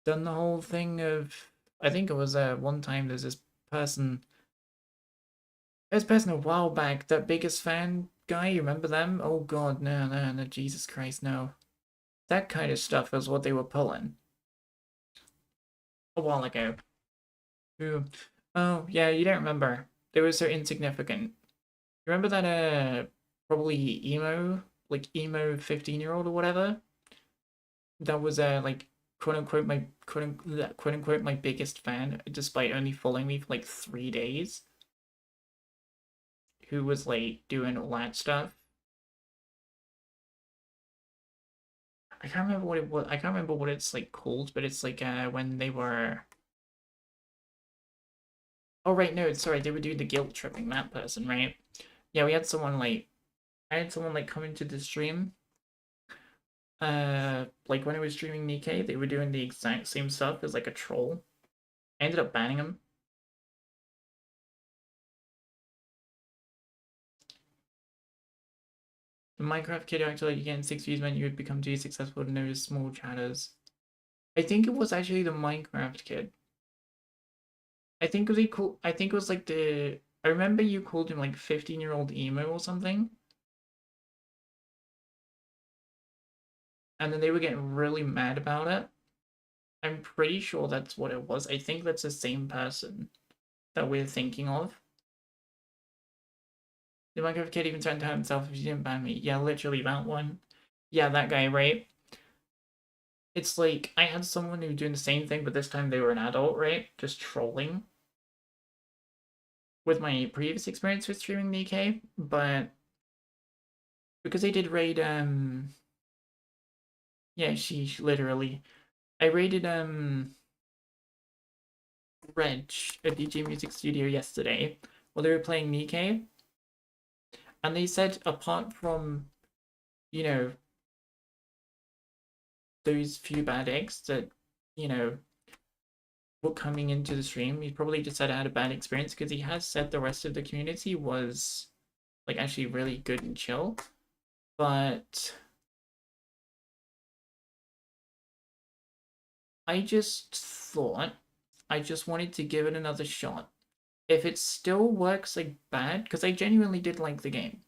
done the whole thing of, I think it was one time there's this person a while back, that biggest fan guy, you remember them? Oh god, no, Jesus Christ, no. That kind of stuff is what they were pulling a while ago. Ooh. Oh, yeah, you don't remember. They were so insignificant. You remember that, probably emo 15-year-old or whatever? That was, like, quote unquote my biggest fan, despite only following me for like 3 days, who was like doing all that stuff. I can't remember what it was. I can't remember what it's like called, but it's like when they were. Oh right, no, sorry, they were doing the guilt tripping, that person, right? Yeah, we had someone like I had someone like come into the stream. Like when I was streaming Nikkei, they were doing the exact same stuff as like a troll. I ended up banning him. The Minecraft kid who acted like you getting 6 views meant you would become too successful to notice small chatters. I think it was actually the Minecraft kid. I think it was like the I remember you called him like 15-year-old emo or something. And then they were getting really mad about it. I'm pretty sure that's what it was. I think that's the same person that we're thinking of. The Minecraft kid even threatened to hurt himself if you didn't ban me. Yeah, literally that one. Yeah, that guy, right? It's like, I had someone who was doing the same thing, but this time they were an adult, right? Just trolling. With my previous experience with streaming the UK, but because I did raid, yeah, she literally, I raided, Reg at DJ Music Studio yesterday while they were playing Nikkei, and they said apart from, you know, those few bad eggs that, you know, were coming into the stream, he probably just said I had a bad experience because he has said the rest of the community was like actually really good and chill, but I just thought I just wanted to give it another shot. If it still works like bad, because I genuinely did like the game.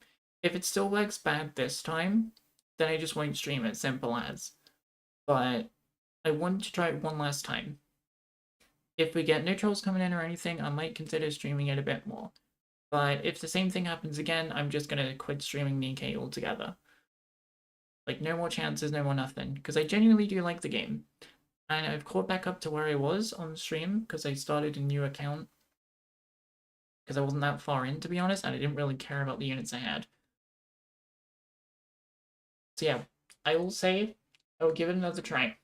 If it still works bad this time, then I just won't stream it, simple as. But I wanted to try it one last time. If we get no trolls coming in or anything, I might consider streaming it a bit more. But if the same thing happens again, I'm just gonna quit streaming Nikkei altogether. Like, no more chances, no more nothing. Because I genuinely do like the game. And I've caught back up to where I was on stream, because I started a new account. Because I wasn't that far in, to be honest, and I didn't really care about the units I had. So yeah, I will say I will give it another try.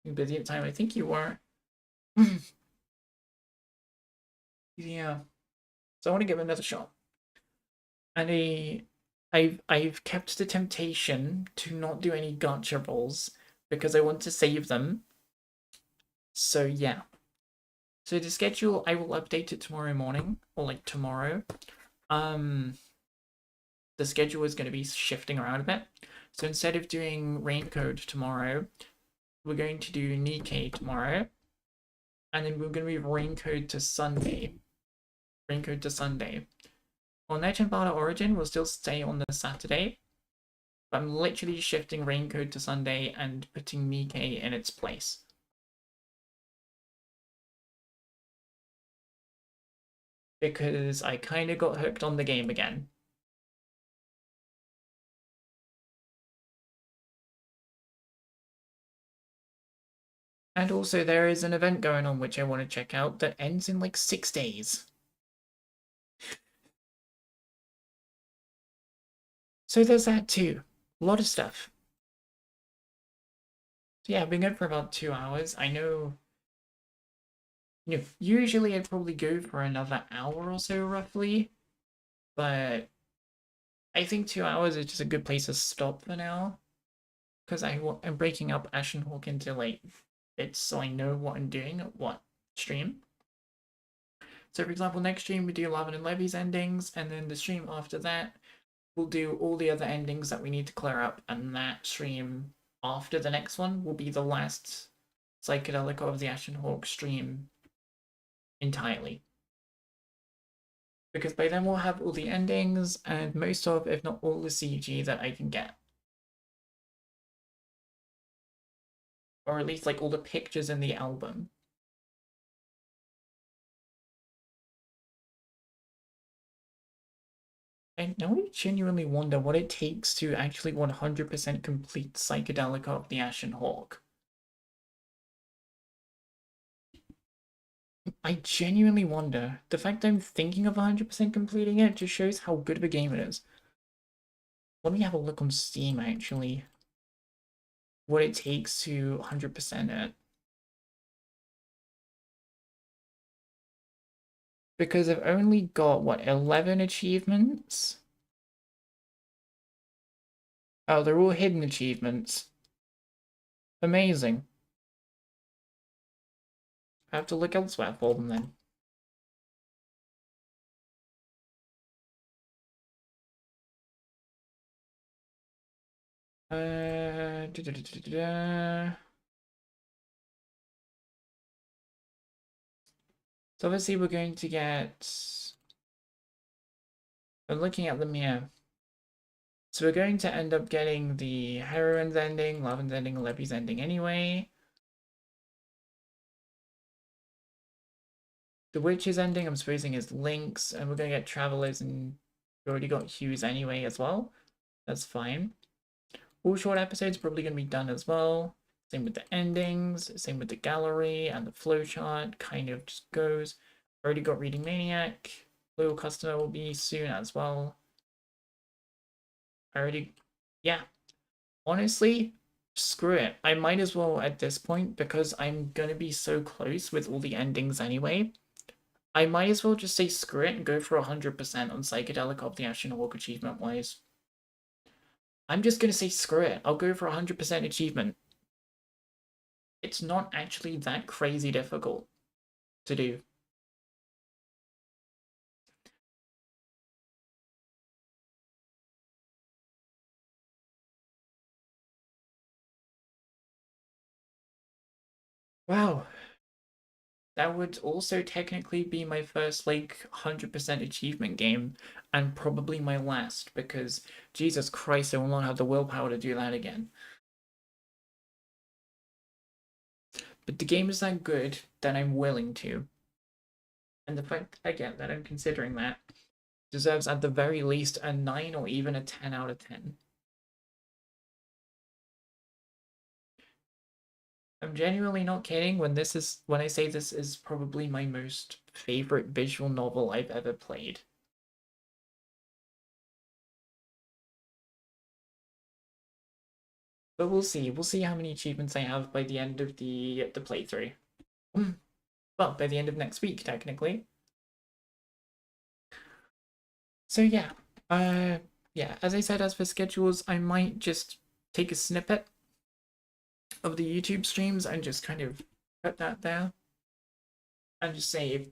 You busy at time? I think you were. Yeah. So I want to give it another shot. And I've kept the temptation to not do any gacha rolls because I want to save them. So yeah. So the schedule, I will update it tomorrow morning, or like tomorrow. The schedule is going to be shifting around a bit. So instead of doing Raincode tomorrow, we're going to do Nikkei tomorrow. And then we're going to move Raincode to Sunday. Raincode to Sunday. Well, Legend Battle Origin will still stay on the Saturday. But I'm literally shifting Raincode to Sunday and putting Nikkei in its place. Because I kind of got hooked on the game again. And also there is an event going on which I want to check out that ends in like 6 days. So there's that too. A lot of stuff. So yeah, I've been going for about 2 hours. I know, you know, usually I'd probably go for another hour or so roughly. But I think 2 hours is just a good place to stop for now. Because I'm breaking up Ashen Hawk into like bits so I know what I'm doing at what stream. So for example, next stream we do Lavin and Levy's endings, and then the stream after that we'll do all the other endings that we need to clear up, and that stream after the next one will be the last Psychedelica of the Ashen Hawk stream entirely. Because by then we'll have all the endings and most of, if not all, the CG that I can get. Or at least like all the pictures in the album. I now I genuinely wonder what it takes to actually 100% complete Psychedelica of the Ashen Hawk. I genuinely wonder. The fact I'm thinking of 100% completing it just shows how good of a game it is. Let me have a look on Steam, actually. What it takes to 100% it. Because I've only got, what, 11 achievements? Oh, they're all hidden achievements. Amazing. I have to look elsewhere for them then. Da, da, da, da, da. So obviously we're going to get... I'm looking at them here. So we're going to end up getting the heroine's ending, Lavin's ending, Levy's ending anyway. The witch's ending, I'm supposing, is Link's, and we're going to get Travelers, and we already got Hugh's anyway as well. That's fine. All short episodes probably going to be done as well. Same with the endings, same with the gallery, and the flowchart kind of just goes. Already got Reading Maniac. Loyal Customer will be soon as well. I already... Yeah. Honestly, screw it. I might as well at this point, because I'm going to be so close with all the endings anyway. I might as well just say screw it and go for 100% on Psychedelic of the Ashen Hawk achievement-wise. I'm just going to say screw it. I'll go for 100% achievement. It's not actually that crazy difficult to do. Wow. That would also technically be my first, like, 100% achievement game, and probably my last, because, Jesus Christ, I will not have the willpower to do that again. But the game is that good that I'm willing to. And the fact, again, that I'm considering that deserves at the very least a 9 or even a 10 out of 10. I'm genuinely not kidding when I say this is probably my most favorite visual novel I've ever played. But we'll see. We'll see how many achievements I have by the end of the playthrough. Well, by the end of next week, technically. So yeah. Yeah, as I said, as for schedules, I might just take a snippet of the YouTube streams and just kind of put that there. And just say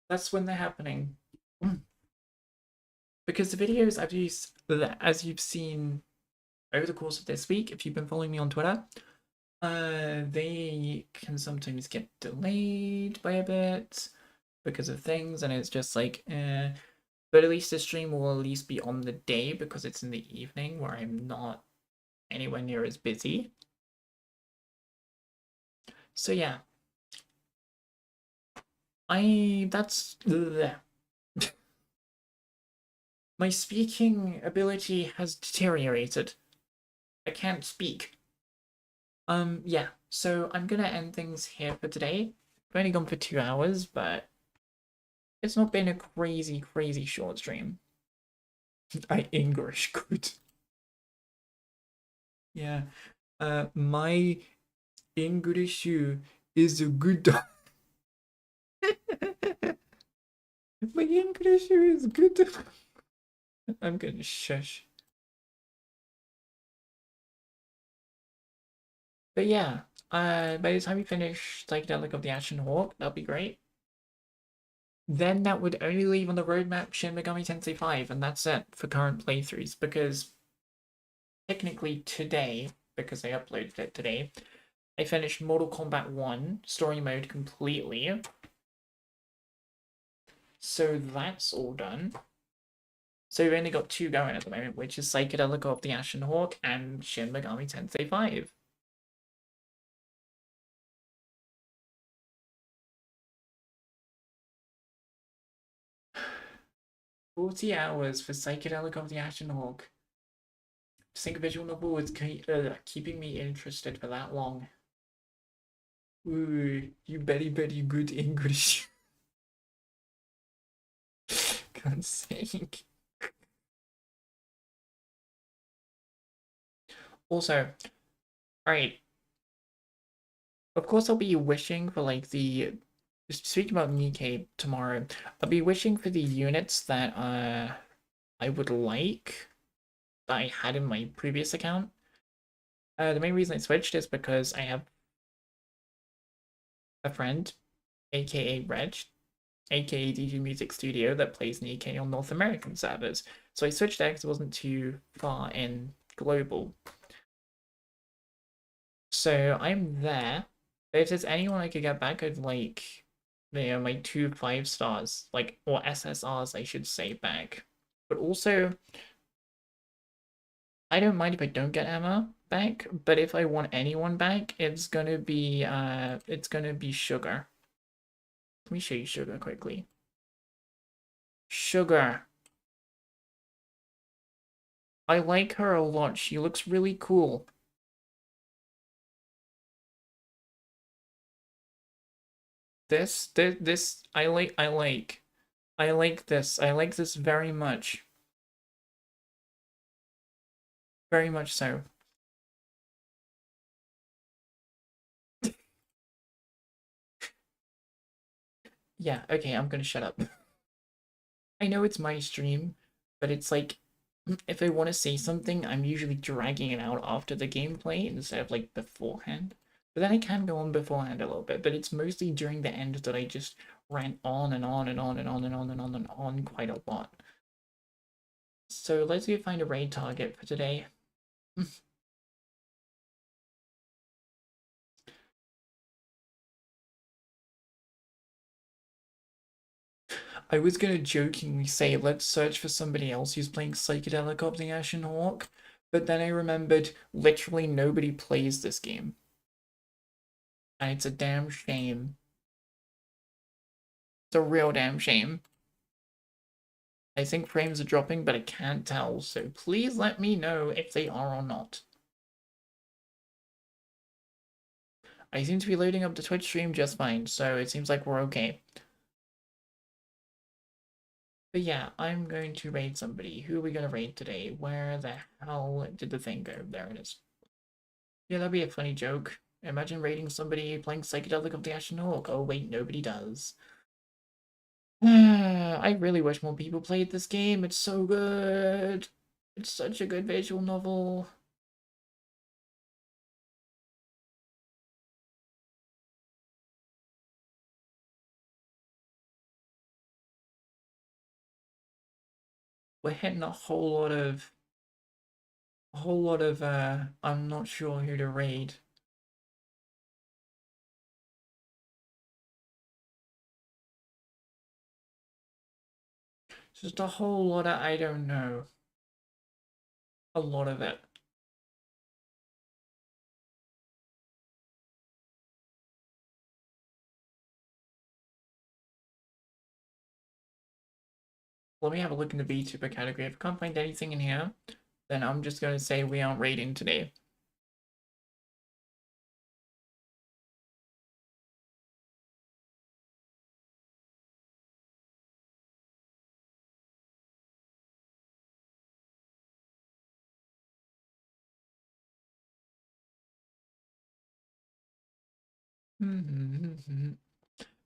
that's when they're happening. Because the videos as you've seen over the course of this week, if you've been following me on Twitter, they can sometimes get delayed by a bit because of things, and it's just like, but at least the stream will at least be on the day because it's in the evening where I'm not anywhere near as busy. So yeah. That's... My speaking ability has deteriorated. I can't speak. Yeah, so I'm gonna end things here for today. I've only gone for 2 hours, but it's not been a crazy, crazy short stream. I English good. Yeah, my English is good. My English is good. I'm gonna shush. But yeah, by the time we finish Psychedelic of the Ashen Hawk, that'll be great. Then that would only leave on the roadmap Shin Megami Tensei 5, and that's it for current playthroughs, because technically today, because I uploaded it today, I finished Mortal Kombat 1 story mode completely. So that's all done. So we've only got 2 going at the moment, which is Psychedelic of the Ashen Hawk and Shin Megami Tensei 5. 40 hours for Psychedelica of the Ashen Hawk. To think a visual novel was keeping me interested for that long. Ooh, you very, very good English. God's sake. Also, alright. Of course, I'll be wishing for like the. Speaking about Nikkei tomorrow, I'll be wishing for the units that I would like that I had in my previous account. The main reason I switched is because I have a friend, aka Reg, aka DG Music Studio, that plays Nikkei on North American servers. So I switched there because it wasn't too far in global. So I'm there. If there's anyone I could get back, I'd like, my 2 5-stars, like, or SSRs, I should say, back. But also, I don't mind if I don't get Emma back, but if I want anyone back, it's gonna be Sugar. Let me show you Sugar quickly. Sugar. I like her a lot. She looks really cool. This I like this. I like this very much. Very much so. Yeah, okay, I'm gonna shut up. I know it's my stream, but it's like, if I want to say something, I'm usually dragging it out after the gameplay instead of like beforehand. But then I can go on beforehand a little bit, but it's mostly during the end that I just rant on and on and on and on and on and on and on quite a lot. So let's go find a raid target for today. I was gonna jokingly say let's search for somebody else who's playing Psychedelica of the Ashen Hawk, but then I remembered literally nobody plays this game. And it's a damn shame. It's a real damn shame. I think frames are dropping, but I can't tell, so please let me know if they are or not. I seem to be loading up the Twitch stream just fine, so it seems like we're okay. But yeah, I'm going to raid somebody. Who are we going to raid today? Where the hell did the thing go? There it is. Yeah, that'd be a funny joke. Imagine raiding somebody playing Psychedelic of the Ashen Hawk. Oh wait, nobody does. I really wish more people played this game. It's so good. It's such a good visual novel. We're hitting a whole lot of I'm not sure who to raid. Just a whole lot of I don't know. A lot of it. Let me have a look in the VTuber category. If I can't find anything in here, then I'm just gonna say we aren't raiding today.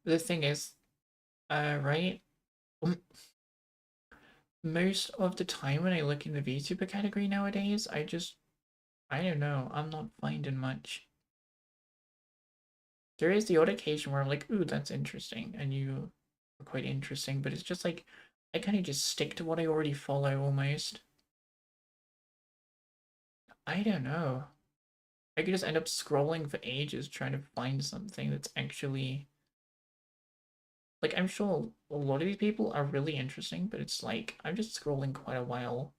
The thing is, right? Most of the time when I look in the VTuber category nowadays, I don't know, I'm not finding much. There is the odd occasion where I'm like, ooh, that's interesting, and you are quite interesting, but it's just like, I kind of just stick to what I already follow almost. I don't know. I could just end up scrolling for ages trying to find something that's actually... Like, I'm sure a lot of these people are really interesting, but it's like, I'm just scrolling quite a while.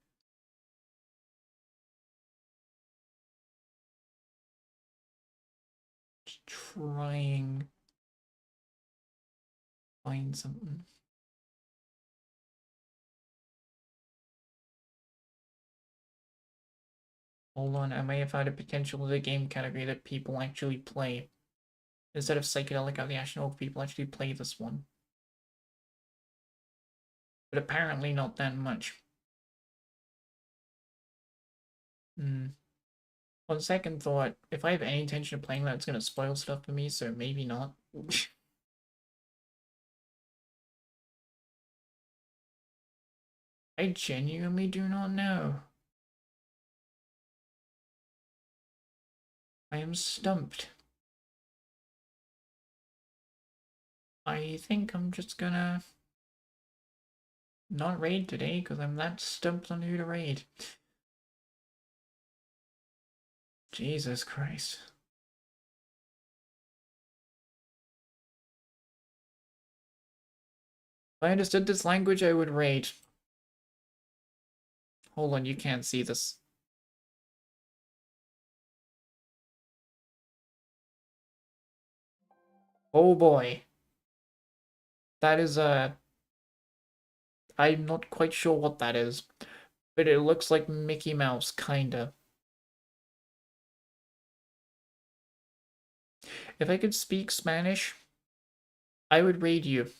Just trying to find something. Hold on, I may have found a potential of the game category that people actually play. Instead of Psychedelica, the Ashen Hawk people actually play this one. But apparently not that much. On second thought, if I have any intention of playing that, it's going to spoil stuff for me, so maybe not. I genuinely do not know. I am stumped. I think I'm just gonna not raid today because I'm that stumped on who to raid. Jesus Christ. If I understood this language, I would raid. Hold on, you can't see this. Oh boy. That is I'm not quite sure what that is, but it looks like Mickey Mouse, kinda. If I could speak Spanish, I would raid you.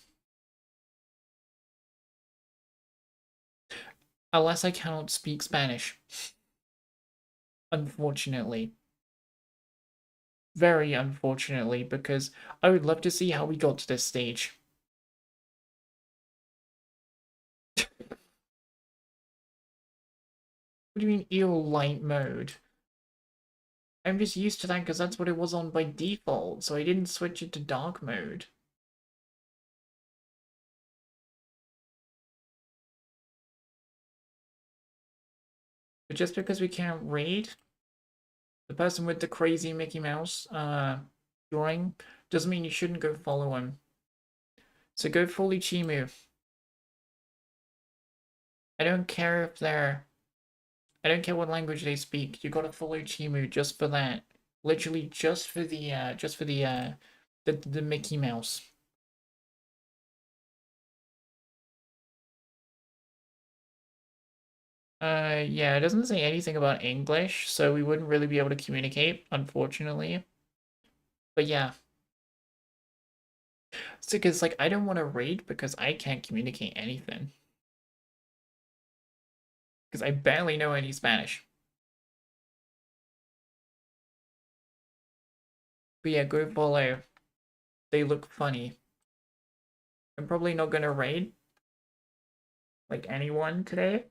Unless I cannot speak Spanish. Unfortunately. Very unfortunately, because I would love to see how we got to this stage. What do you mean eel light mode? I'm just used to that because that's what it was on by default, so I didn't switch it to dark mode. But just because we can't raid the person with the crazy Mickey Mouse drawing doesn't mean you shouldn't go follow him. So go fully Chimu. I don't care if they're... I don't care what language they speak. You gotta follow Chimu just for that. Literally just for the Mickey Mouse. Yeah, it doesn't say anything about English, so we wouldn't really be able to communicate, unfortunately. But yeah. So, because, like, I don't want to raid because I can't communicate anything. Because I barely know any Spanish. But yeah, go follow. They look funny. I'm probably not gonna raid, like, anyone today.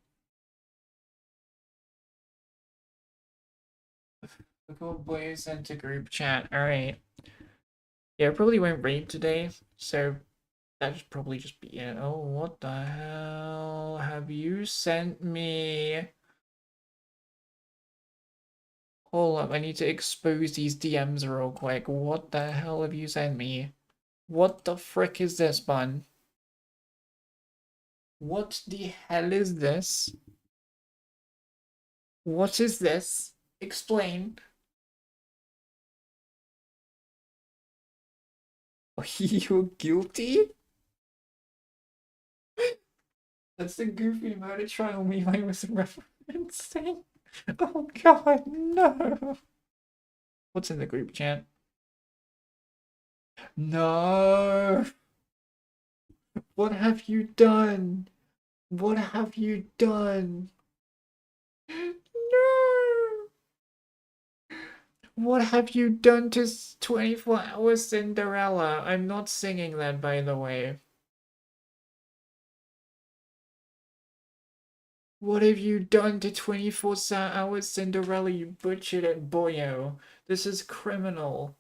The cool boy sent a group chat. Alright. Yeah, I probably won't raid today, so that should probably just be it. Oh, what the hell have you sent me? Hold up, I need to expose these DMs real quick. What the hell have you sent me? What the frick is this, bun? What the hell is this? What is this? Explain. Are you guilty? That's the goofy murder trial meme I was referencing. Oh god, no. What's in the group chat? No. What have you done? What have you done? No. What have you done to 24 Hours Cinderella? I'm not singing that, by the way. What have you done to 24 Hours Cinderella? You butchered it, boyo. This is criminal.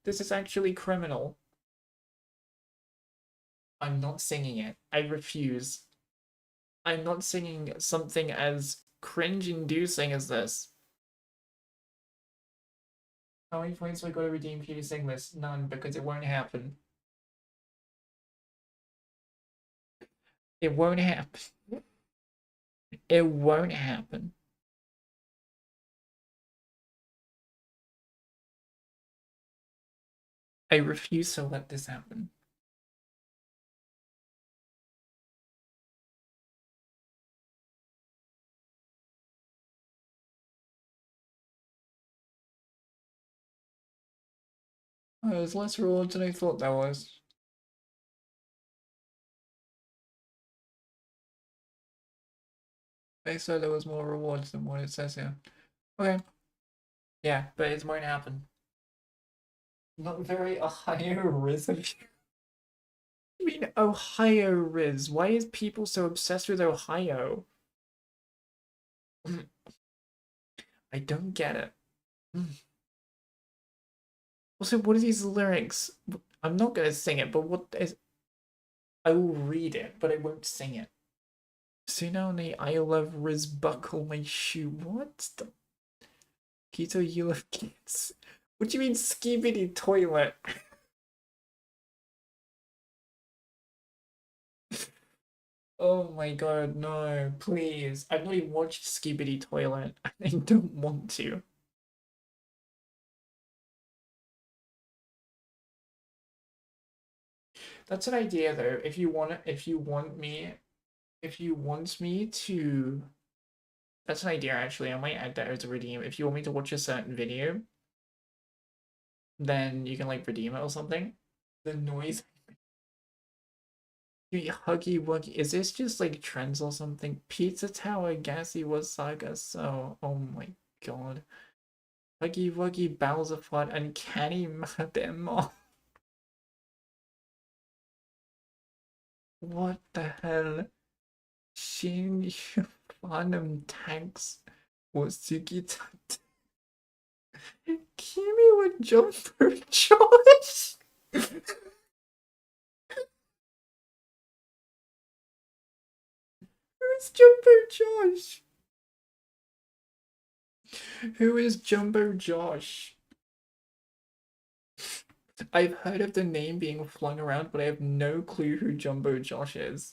This is actually criminal. I'm not singing it. I refuse. I'm not singing something as cringe-inducing as this. How many points do I gotta redeem for you to sing this? None, because it won't happen. It won't happen. It won't happen. I refuse to let this happen. Oh, there's less rewards than I thought there was. I said there was more rewards than what it says here. Okay. Yeah, but it won't happen. Not very Ohio Riz. I mean, Ohio Riz. Why is people so obsessed with Ohio? I don't get it. Also, what are these lyrics? I'm not gonna sing it, but what is... I will read it, but I won't sing it. Soon only I love Riz buckle my shoe. What the... Keto, you love kids. What do you mean skibidi toilet? Oh my god, no, please. I've not even watched Skibidi Toilet. I don't want to. That's an idea though. If you want me to, that's an idea actually. I might add that as a redeem. If you want me to watch a certain video, then you can like redeem it or something. The noise. Huggy Wuggy. Is this just like trends or something? Pizza Tower, Gassy was Saga, so oh my god. Huggy Wuggy, Bowser Flood, Uncanny Mademo. What the hell? Shin Phantom Tanks was Sugitat. Kimi would jump for Josh. Who's Jumbo Josh? Who is Jumbo Josh? I've heard of the name being flung around, but I have no clue who Jumbo Josh is.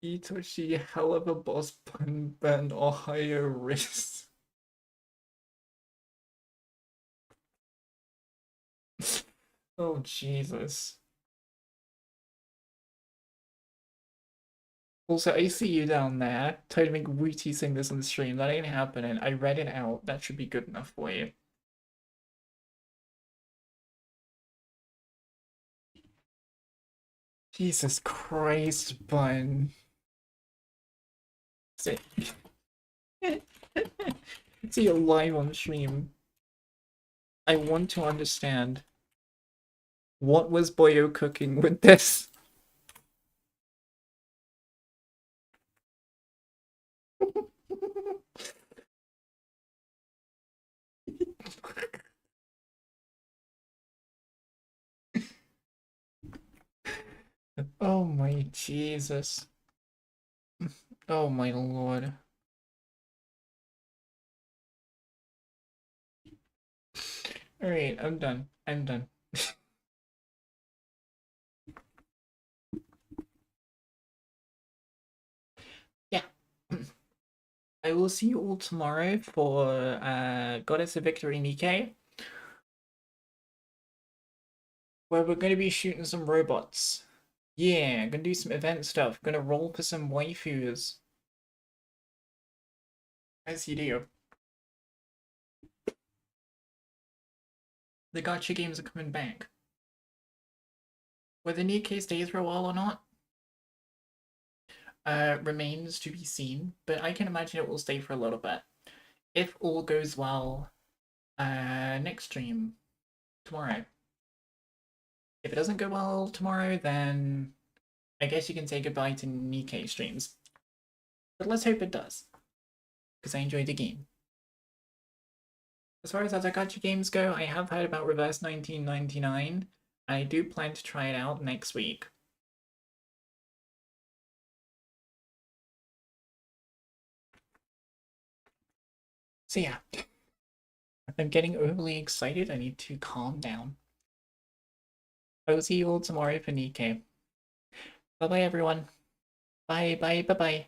Itoshi, hell of a boss pun, Ben Ohio Riz. Oh, Jesus. Also, I see you down there. Try to make Wooty sing this on the stream. That ain't happening. I read it out. That should be good enough for you. Jesus Christ, Bun. See you live on stream. I want to understand. What was Boyo cooking with this? Oh my Jesus. Oh my lord. Alright, I'm done. I'm done. Yeah. I will see you all tomorrow for Goddess of Victory Nikkei, where we're going to be shooting some robots. Yeah, gonna do some event stuff. Gonna roll for some waifus. As you do. The gacha games are coming back. Whether Nikkei stays for a while or not remains to be seen, but I can imagine it will stay for a little bit. If all goes well, next stream tomorrow. If it doesn't go well tomorrow, then I guess you can say goodbye to Nikkei streams. But let's hope it does, because I enjoyed the game. As far as other gacha games go, I have heard about Reverse 1999. I do plan to try it out next week. So yeah, I'm getting overly excited. I need to calm down. I will see you all tomorrow for Nikkei. Bye bye everyone. Bye bye bye bye.